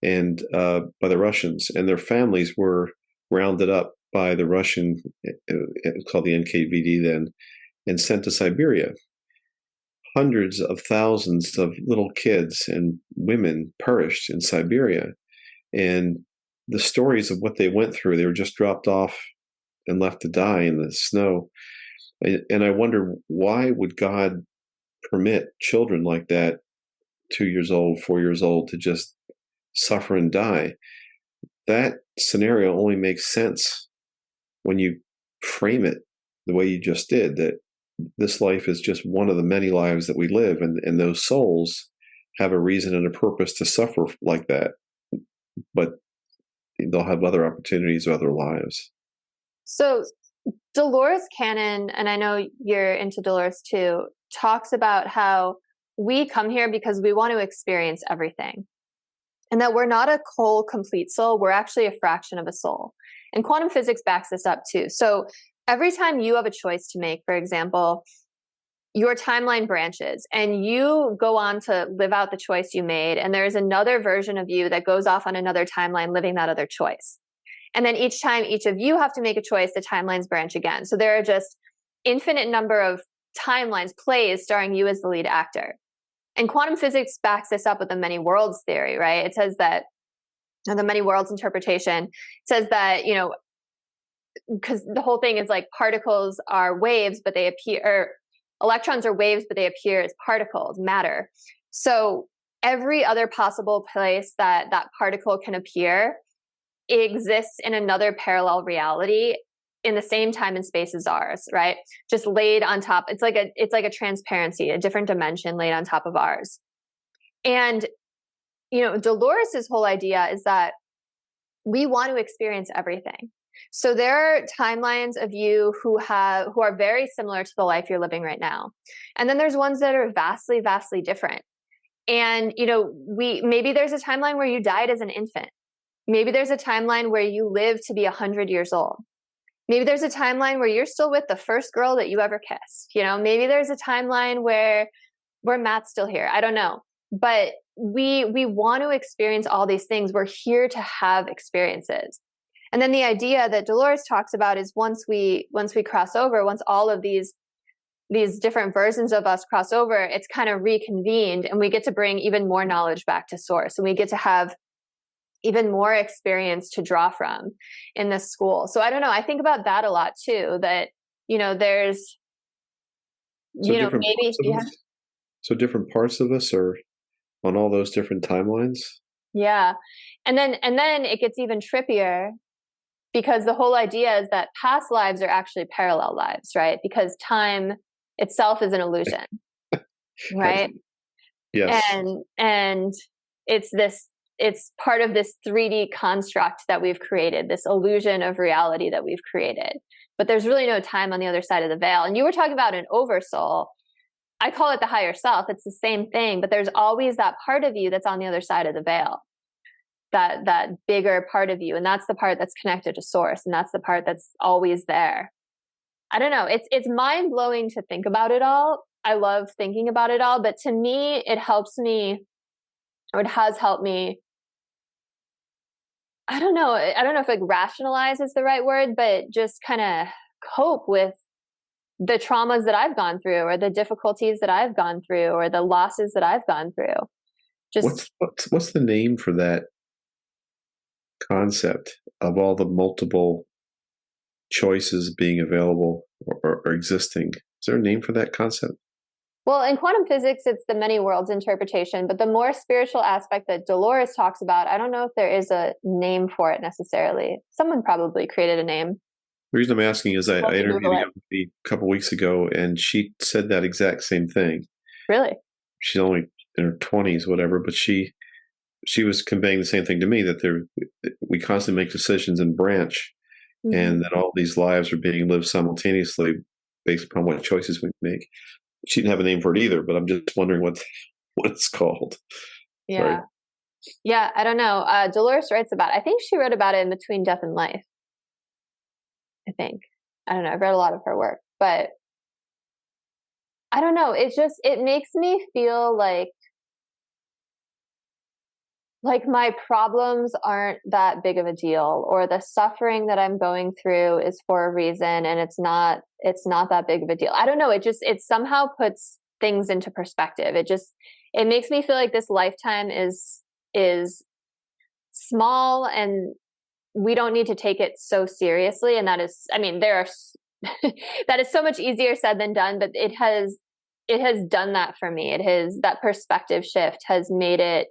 and by the Russians, and their families were rounded up by the Russian, it was called the NKVD then, and sent to Siberia. Hundreds of thousands of little kids and women perished in Siberia. And the stories of what they went through, they were just dropped off and left to die in the snow. And I wonder, why would God permit children like that, 2 years old, 4 years old, to just suffer and die? That scenario only makes sense when you frame it the way you just did, that this life is just one of the many lives that we live, and those souls have a reason and a purpose to suffer like that, but they'll have other opportunities, other lives. So Dolores Cannon, and I know you're into Dolores too, talks about how we come here because we want to experience everything, and that we're not a whole complete soul. We're actually a fraction of a soul. And quantum physics backs this up too. So every time you have a choice to make, for example, your timeline branches and you go on to live out the choice you made, and there's another version of you that goes off on another timeline living that other choice. And then each time each of you have to make a choice, the timelines branch again. So there are just infinite number of timelines, plays starring you as the lead actor. And quantum physics backs this up with the many worlds theory, right? It says that, the many worlds interpretation says that, because the whole thing is like particles are waves, but they appear, or electrons are waves, but they appear as particles, matter. So every other possible place that that particle can appear exists in another parallel reality in the same time and space as ours, right? Just laid on top. It's like a transparency, a different dimension laid on top of ours. And, Dolores's whole idea is that we want to experience everything. So there are timelines of you who are very similar to the life you're living right now. And then there's ones that are vastly, vastly different. And, maybe there's a timeline where you died as an infant. Maybe there's a timeline where you live to be 100 years old. Maybe there's a timeline where you're still with the first girl that you ever kissed. Maybe there's a timeline where Matt's still here. I don't know. But we want to experience all these things. We're here to have experiences. And then the idea that Dolores talks about is once we cross over, once all of these different versions of us cross over, it's kind of reconvened, and we get to bring even more knowledge back to source, and we get to have even more experience to draw from in this school. So I don't know. I think about that a lot too, that, there's, maybe, yeah. So different parts of us are on all those different timelines. Yeah. And then it gets even trippier, because the whole idea is that past lives are actually parallel lives, right? Because time itself is an illusion, right? Yes. And it's part of this 3D construct that we've created, this illusion of reality that we've created. But there's really no time on the other side of the veil. And you were talking about an oversoul. I call it the higher self. It's the same thing, but there's always that part of you that's on the other side of the veil, that bigger part of you. And that's the part that's connected to source. And that's the part that's always there. I don't know. It's mind blowing to think about it all. I love thinking about it all, but to me, it helps me, or it has helped me. I don't know if like rationalize is the right word, but just kind of cope with the traumas that I've gone through, or the difficulties that I've gone through, or the losses that I've gone through. Just what's the name for that concept of all the multiple choices being available or existing? Is there a name for that concept? Well, in quantum physics, it's the many worlds interpretation, but the more spiritual aspect that Dolores talks about, I don't know if there is a name for it necessarily. Someone probably created a name. The reason I'm asking is I interviewed a young lady a couple weeks ago, and she said that exact same thing. Really? She's only in her 20s, whatever, but she was conveying the same thing to me, that we constantly make decisions and branch, mm-hmm. and that all these lives are being lived simultaneously based upon what choices we make. She didn't have a name for it either, but I'm just wondering what it's called. Yeah. Right? Yeah, I don't know. Dolores writes about it. I think she wrote about it in Between Death and Life. I think. I don't know. I've read a lot of her work, but I don't know. It makes me feel like my problems aren't that big of a deal, or the suffering that I'm going through is for a reason, and it's not that big of a deal. I don't know. It somehow puts things into perspective. It makes me feel like this lifetime is small, and we don't need to take it so seriously. And that is, I mean, that is so much easier said than done, but it has done that for me. That perspective shift has made it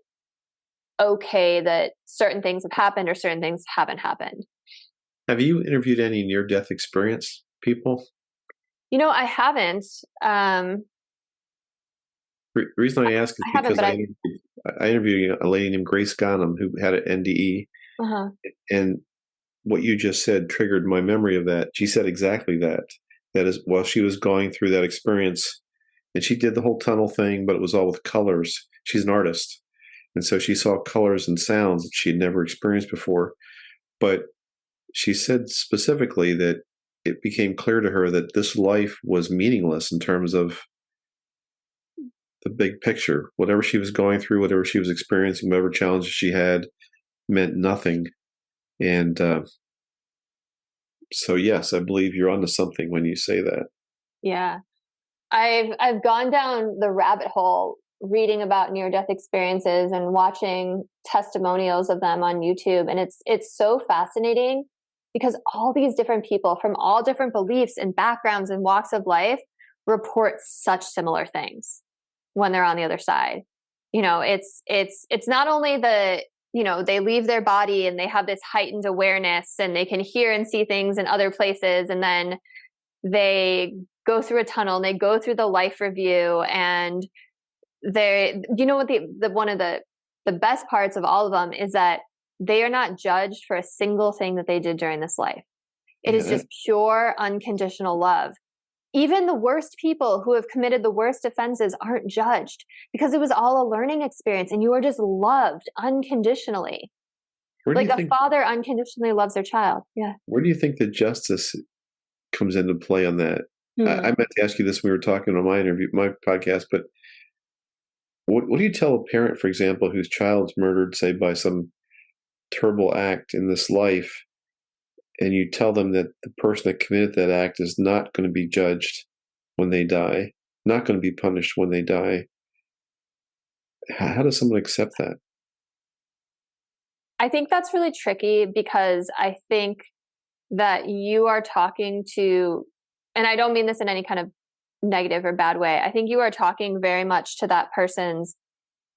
okay that certain things have happened or certain things haven't happened. Have you interviewed any near-death experience people? I haven't. Reason I ask is because but I interviewed a lady named Grace Ghanem who had an NDE, uh-huh. and what you just said triggered my memory of that. She said exactly that. That is, while she was going through that experience, and she did the whole tunnel thing, but it was all with colors. She's an artist. And so she saw colors and sounds that she had never experienced before. But she said specifically that it became clear to her that this life was meaningless in terms of the big picture. Whatever she was going through, whatever she was experiencing, whatever challenges she had, meant nothing. And so, yes, I believe you're onto something when you say that. Yeah. I've gone down the rabbit hole reading about near-death experiences and watching testimonials of them on YouTube. And it's so fascinating because all these different people from all different beliefs and backgrounds and walks of life report such similar things when they're on the other side. It's not only they leave their body and they have this heightened awareness and they can hear and see things in other places. And then they go through a tunnel and they go through the life review, and what one of the best parts of all of them is that they are not judged for a single thing that they did during this life. It is just pure unconditional love. Even the worst people who have committed the worst offenses aren't judged because it was all a learning experience, and you are just loved unconditionally. Like a father unconditionally loves their child. Yeah. Where do you think the justice comes into play on that? I meant to ask you this when we were talking on my podcast, but what do you tell a parent, for example, whose child's murdered, say, by some terrible act in this life, and you tell them that the person that committed that act is not going to be judged when they die, not going to be punished when they die? How does someone accept that? I think that's really tricky because I think that you are talking to, and I don't mean this in any kind of negative or bad way. I think you are talking very much to that person's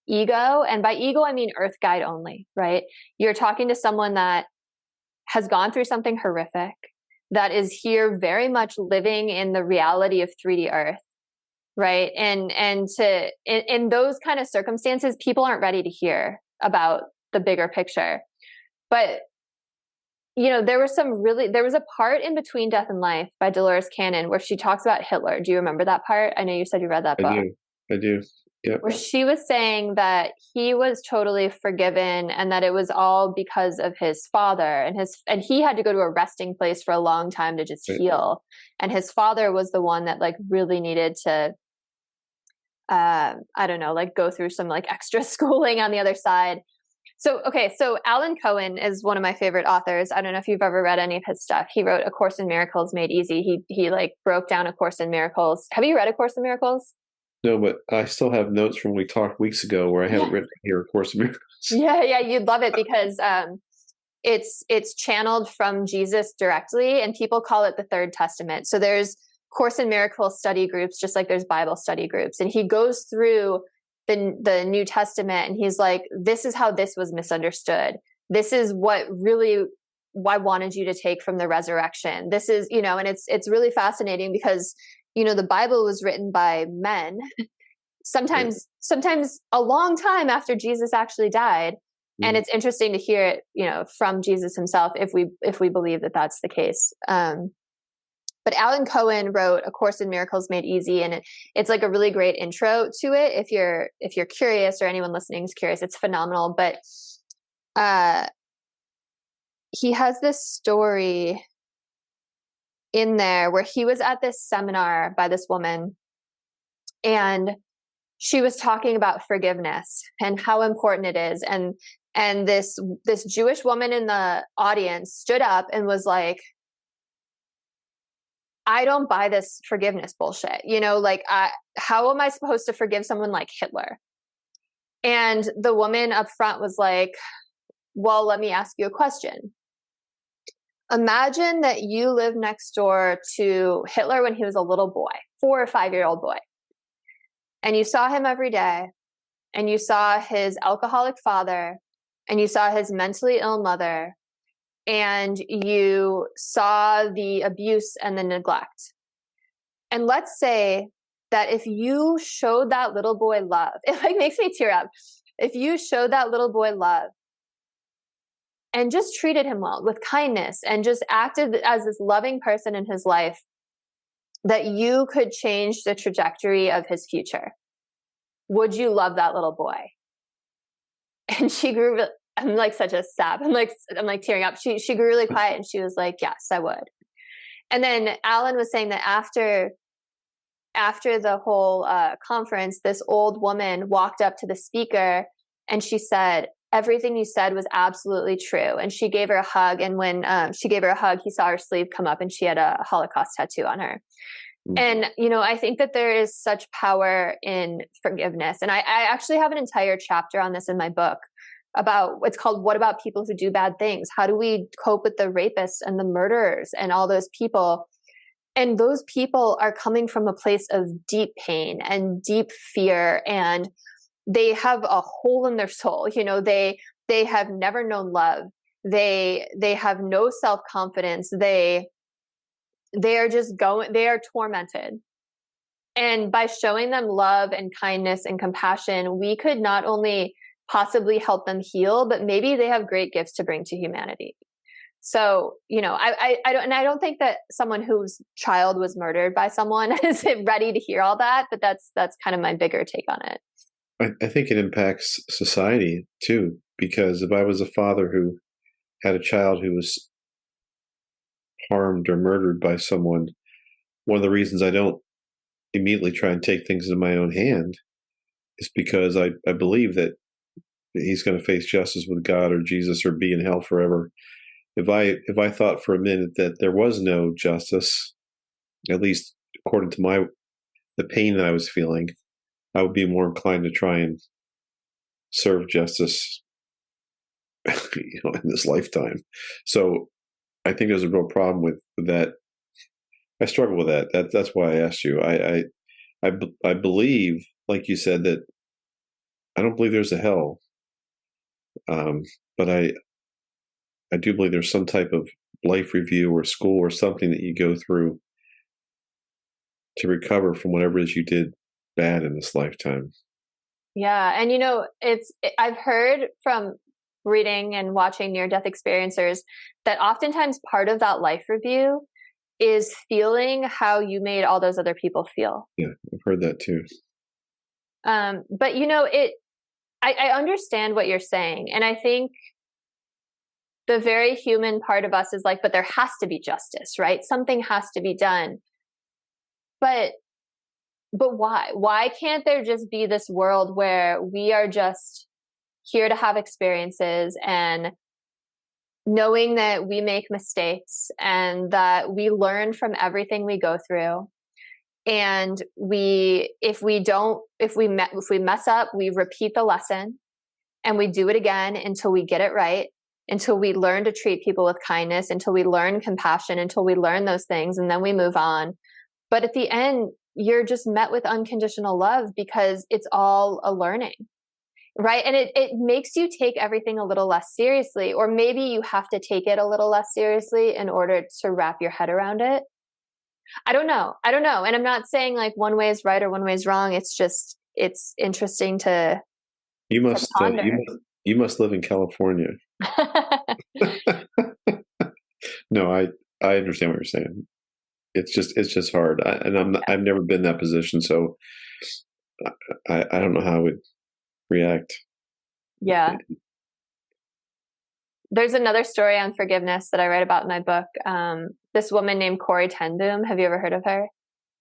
ego. And by ego, I mean earth guide only, right? You're talking to someone that has gone through something horrific, that is here very much living in the reality of 3D earth, right? And in those kind of circumstances, people aren't ready to hear about the bigger picture. But there was a part in Between Death and Life by Dolores Cannon where she talks about Hitler. Do you remember that part? I know you said you read that book. I do. Yeah. Where she was saying that he was totally forgiven and that it was all because of his father, and he had to go to a resting place for a long time to just heal. And his father was the one that really needed to, I don't know, go through some extra schooling on the other side. So Alan Cohen is one of my favorite authors. I don't know if you've ever read any of his stuff. He wrote A Course in Miracles Made Easy. He broke down A Course in Miracles. Have you read A Course in Miracles? No, but I still have notes from when we talked weeks ago where I haven't written here A Course in Miracles. Yeah, you'd love it because it's channeled from Jesus directly, and people call it the Third Testament. So there's Course in Miracles study groups, just like there's Bible study groups, and he goes through the New Testament, and he's like, this is how this was misunderstood. This is what really I wanted you to take from the resurrection. This is, and it's really fascinating because, the Bible was written by men, sometimes a long time after Jesus actually died. And it's interesting to hear it, from Jesus himself, if we believe that that's the case. But Alan Cohen wrote A Course in Miracles Made Easy, and it's a really great intro to it. If you're curious, or anyone listening is curious, it's phenomenal. But he has this story in there where he was at this seminar by this woman, and she was talking about forgiveness and how important it is. And this Jewish woman in the audience stood up and was like, I don't buy this forgiveness bullshit. Like, how am I supposed to forgive someone like Hitler? And the woman up front was like, well, let me ask you a question. Imagine that you live next door to Hitler when he was a little boy, 4 or 5-year-old boy. And you saw him every day, and you saw his alcoholic father, and you saw his mentally ill mother, and you saw the abuse and the neglect. And let's say that if you showed that little boy love, it like makes me tear up. If you showed that little boy love and just treated him well with kindness and just acted as this loving person in his life, that you could change the trajectory of his future. Would you love that little boy? And she grew, I'm like such a sap. I'm like tearing up. She grew really quiet, and she was like, yes, I would. And then Alan was saying that after the whole conference, this old woman walked up to the speaker and she said, everything you said was absolutely true. And she gave her a hug. And when she gave her a hug, he saw her sleeve come up and she had a Holocaust tattoo on her. And, I think that there is such power in forgiveness. And I actually have an entire chapter on this in my book it's called What About People Who Do Bad Things? How do we cope with the rapists and the murderers and all those people? And those people are coming from a place of deep pain and deep fear, and they have a hole in their soul. They have never known love. They have no self-confidence. They are tormented. And by showing them love and kindness and compassion, we could not only possibly help them heal, but maybe they have great gifts to bring to humanity. So, I don't think that someone whose child was murdered by someone is ready to hear all that, but that's kind of my bigger take on it. I think it impacts society too, because if I was a father who had a child who was harmed or murdered by someone, one of the reasons I don't immediately try and take things into my own hand is because I believe that he's going to face justice with God or Jesus or be in hell forever. If I thought for a minute that there was no justice, at least according to the pain that I was feeling, I would be more inclined to try and serve justice in this lifetime. So I think there's a real problem with that. I struggle with that. That's why I asked you. I believe, like you said, that I don't believe there's a hell, but I do believe there's some type of life review or school or something that you go through to recover from whatever it is you did bad in this lifetime. Yeah. And, I've heard from reading and watching near-death experiencers that oftentimes part of that life review is feeling how you made all those other people feel. Yeah, I've heard that too. But, I understand what you're saying. And I think the very human part of us is like, but there has to be justice, right? Something has to be done. But why? Why can't there just be this world where we are just here to have experiences, and knowing that we make mistakes and that we learn from everything we go through, and if we mess up, we repeat the lesson and we do it again until we get it right, until we learn to treat people with kindness, until we learn compassion, until we learn those things, and then we move on. But at the end, you're just met with unconditional love because it's all a learning, right? And it makes you take everything a little less seriously, or maybe you have to take it a little less seriously in order to wrap your head around it. I don't know. And I'm not saying like one way is right or one way is wrong. It's just, it's interesting to ponder. You must live in California. No, I understand what you're saying. It's just hard. I've never been in that position. So I don't know how I would react. Yeah. There's another story on forgiveness that I write about in my book. This woman named Corrie ten Boom. Have you ever heard of her?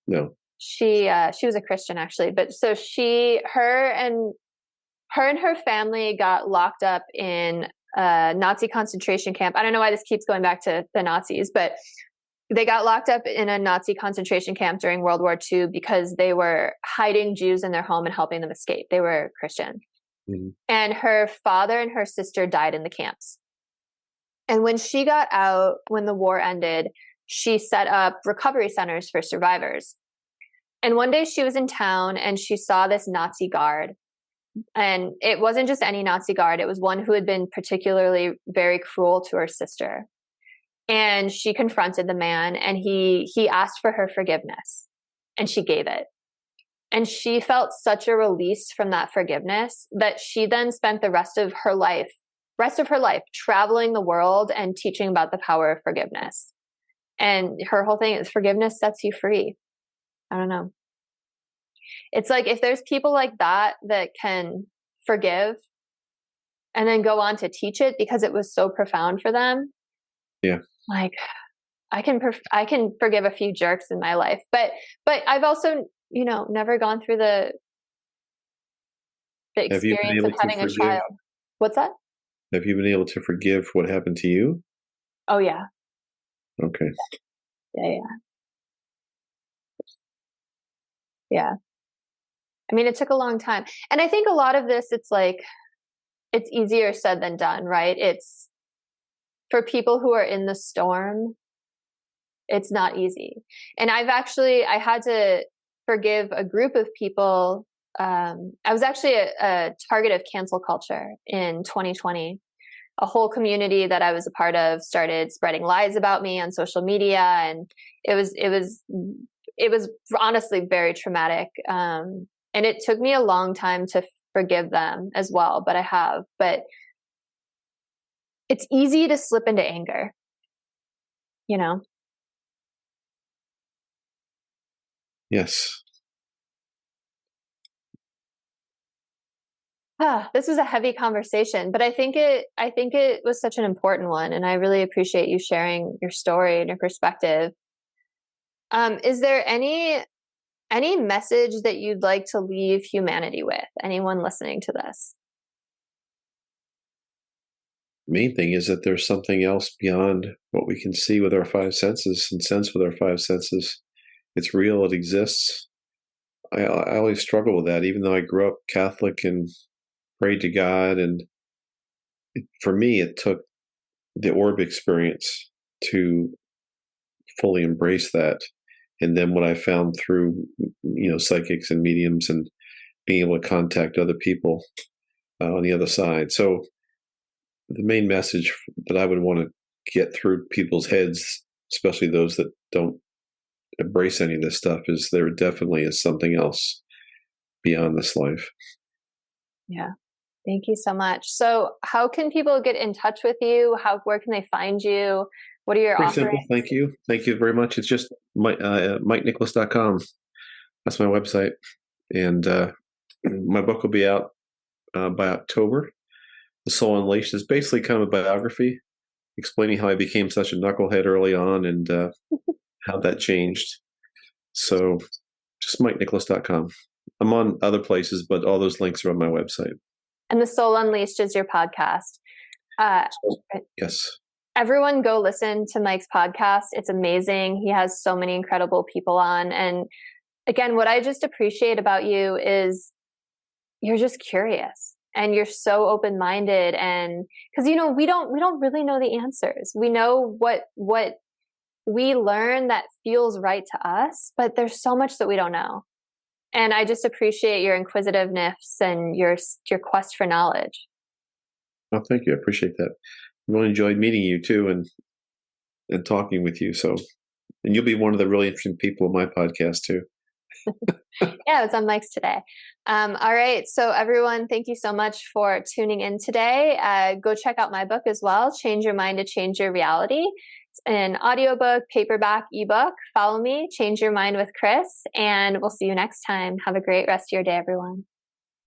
No. She was a Christian, actually, but so her and her family got locked up in a Nazi concentration camp. I don't know why this keeps going back to the Nazis, but they got locked up in a Nazi concentration camp during World War II because they were hiding Jews in their home and helping them escape. They were Christian. Mm-hmm. And her father and her sister died in the camps. And when she got out, when the war ended, she set up recovery centers for survivors. And one day she was in town and she saw this Nazi guard. And it wasn't just any Nazi guard. It was one who had been particularly very cruel to her sister. And she confronted the man and he asked for her forgiveness and she gave it. And she felt such a release from that forgiveness that she then spent the rest of her life traveling the world and teaching about the power of forgiveness. And her whole thing is forgiveness sets you free. I don't know. It's like if there's people like that can forgive and then go on to teach it because it was so profound for them. Yeah. Like I can forgive a few jerks in my life, but I've also, never gone through the experience of having a child. What's that? Have you been able to forgive what happened to you? Oh yeah. Okay. Yeah. Yeah. I mean, it took a long time. And I think a lot of this, it's easier said than done, right? It's for people who are in the storm, it's not easy. And I had to forgive a group of people. I was actually a target of cancel culture in 2020. A whole community that I was a part of started spreading lies about me on social media. And it was honestly very traumatic. And it took me a long time to forgive them as well, but I have. But it's easy to slip into anger, Yes. This was a heavy conversation, but I think it was such an important one, and I really appreciate you sharing your story and your perspective. Is there any message that you'd like to leave humanity with? Anyone listening to this? The main thing is that there's something else beyond what we can see with our five senses and sense with our five senses. It's real. It exists. I always struggle with that, even though I grew up Catholic and prayed to God. And for me, it took the orb experience to fully embrace that. And then what I found through, psychics and mediums and being able to contact other people on the other side. So the main message that I would want to get through people's heads, especially those that don't embrace any of this stuff, is there definitely is something else beyond this life. Yeah. Thank you so much. So how can people get in touch with you? Where can they find you? What are your offerings? Simple. Thank you. Thank you very much. It's just MikeNicholas.com. That's my website. And my book will be out by October. The Soul Unleashed is basically kind of a biography explaining how I became such a knucklehead early on and how that changed. So just MikeNicholas.com. I'm on other places, but all those links are on my website. And The Soul Unleashed is your podcast. Yes. Everyone go listen to Mike's podcast. It's amazing. He has so many incredible people on. And again, what I just appreciate about you is you're just curious and you're so open-minded. And because, we don't really know the answers. We know what we learn that feels right to us, but there's so much that we don't know. And I just appreciate your inquisitiveness and your quest for knowledge. Well, thank you. I appreciate that. I really enjoyed meeting you too and talking with you. So, and you'll be one of the really interesting people on my podcast too. Yeah, it's on Mike's today. All right. So everyone, thank you so much for tuning in today. Go check out my book as well. Change Your Mind to Change Your Reality. It's an audiobook, paperback, ebook. Follow me, Change Your Mind with Chris, and we'll see you next time. Have a great rest of your day, everyone.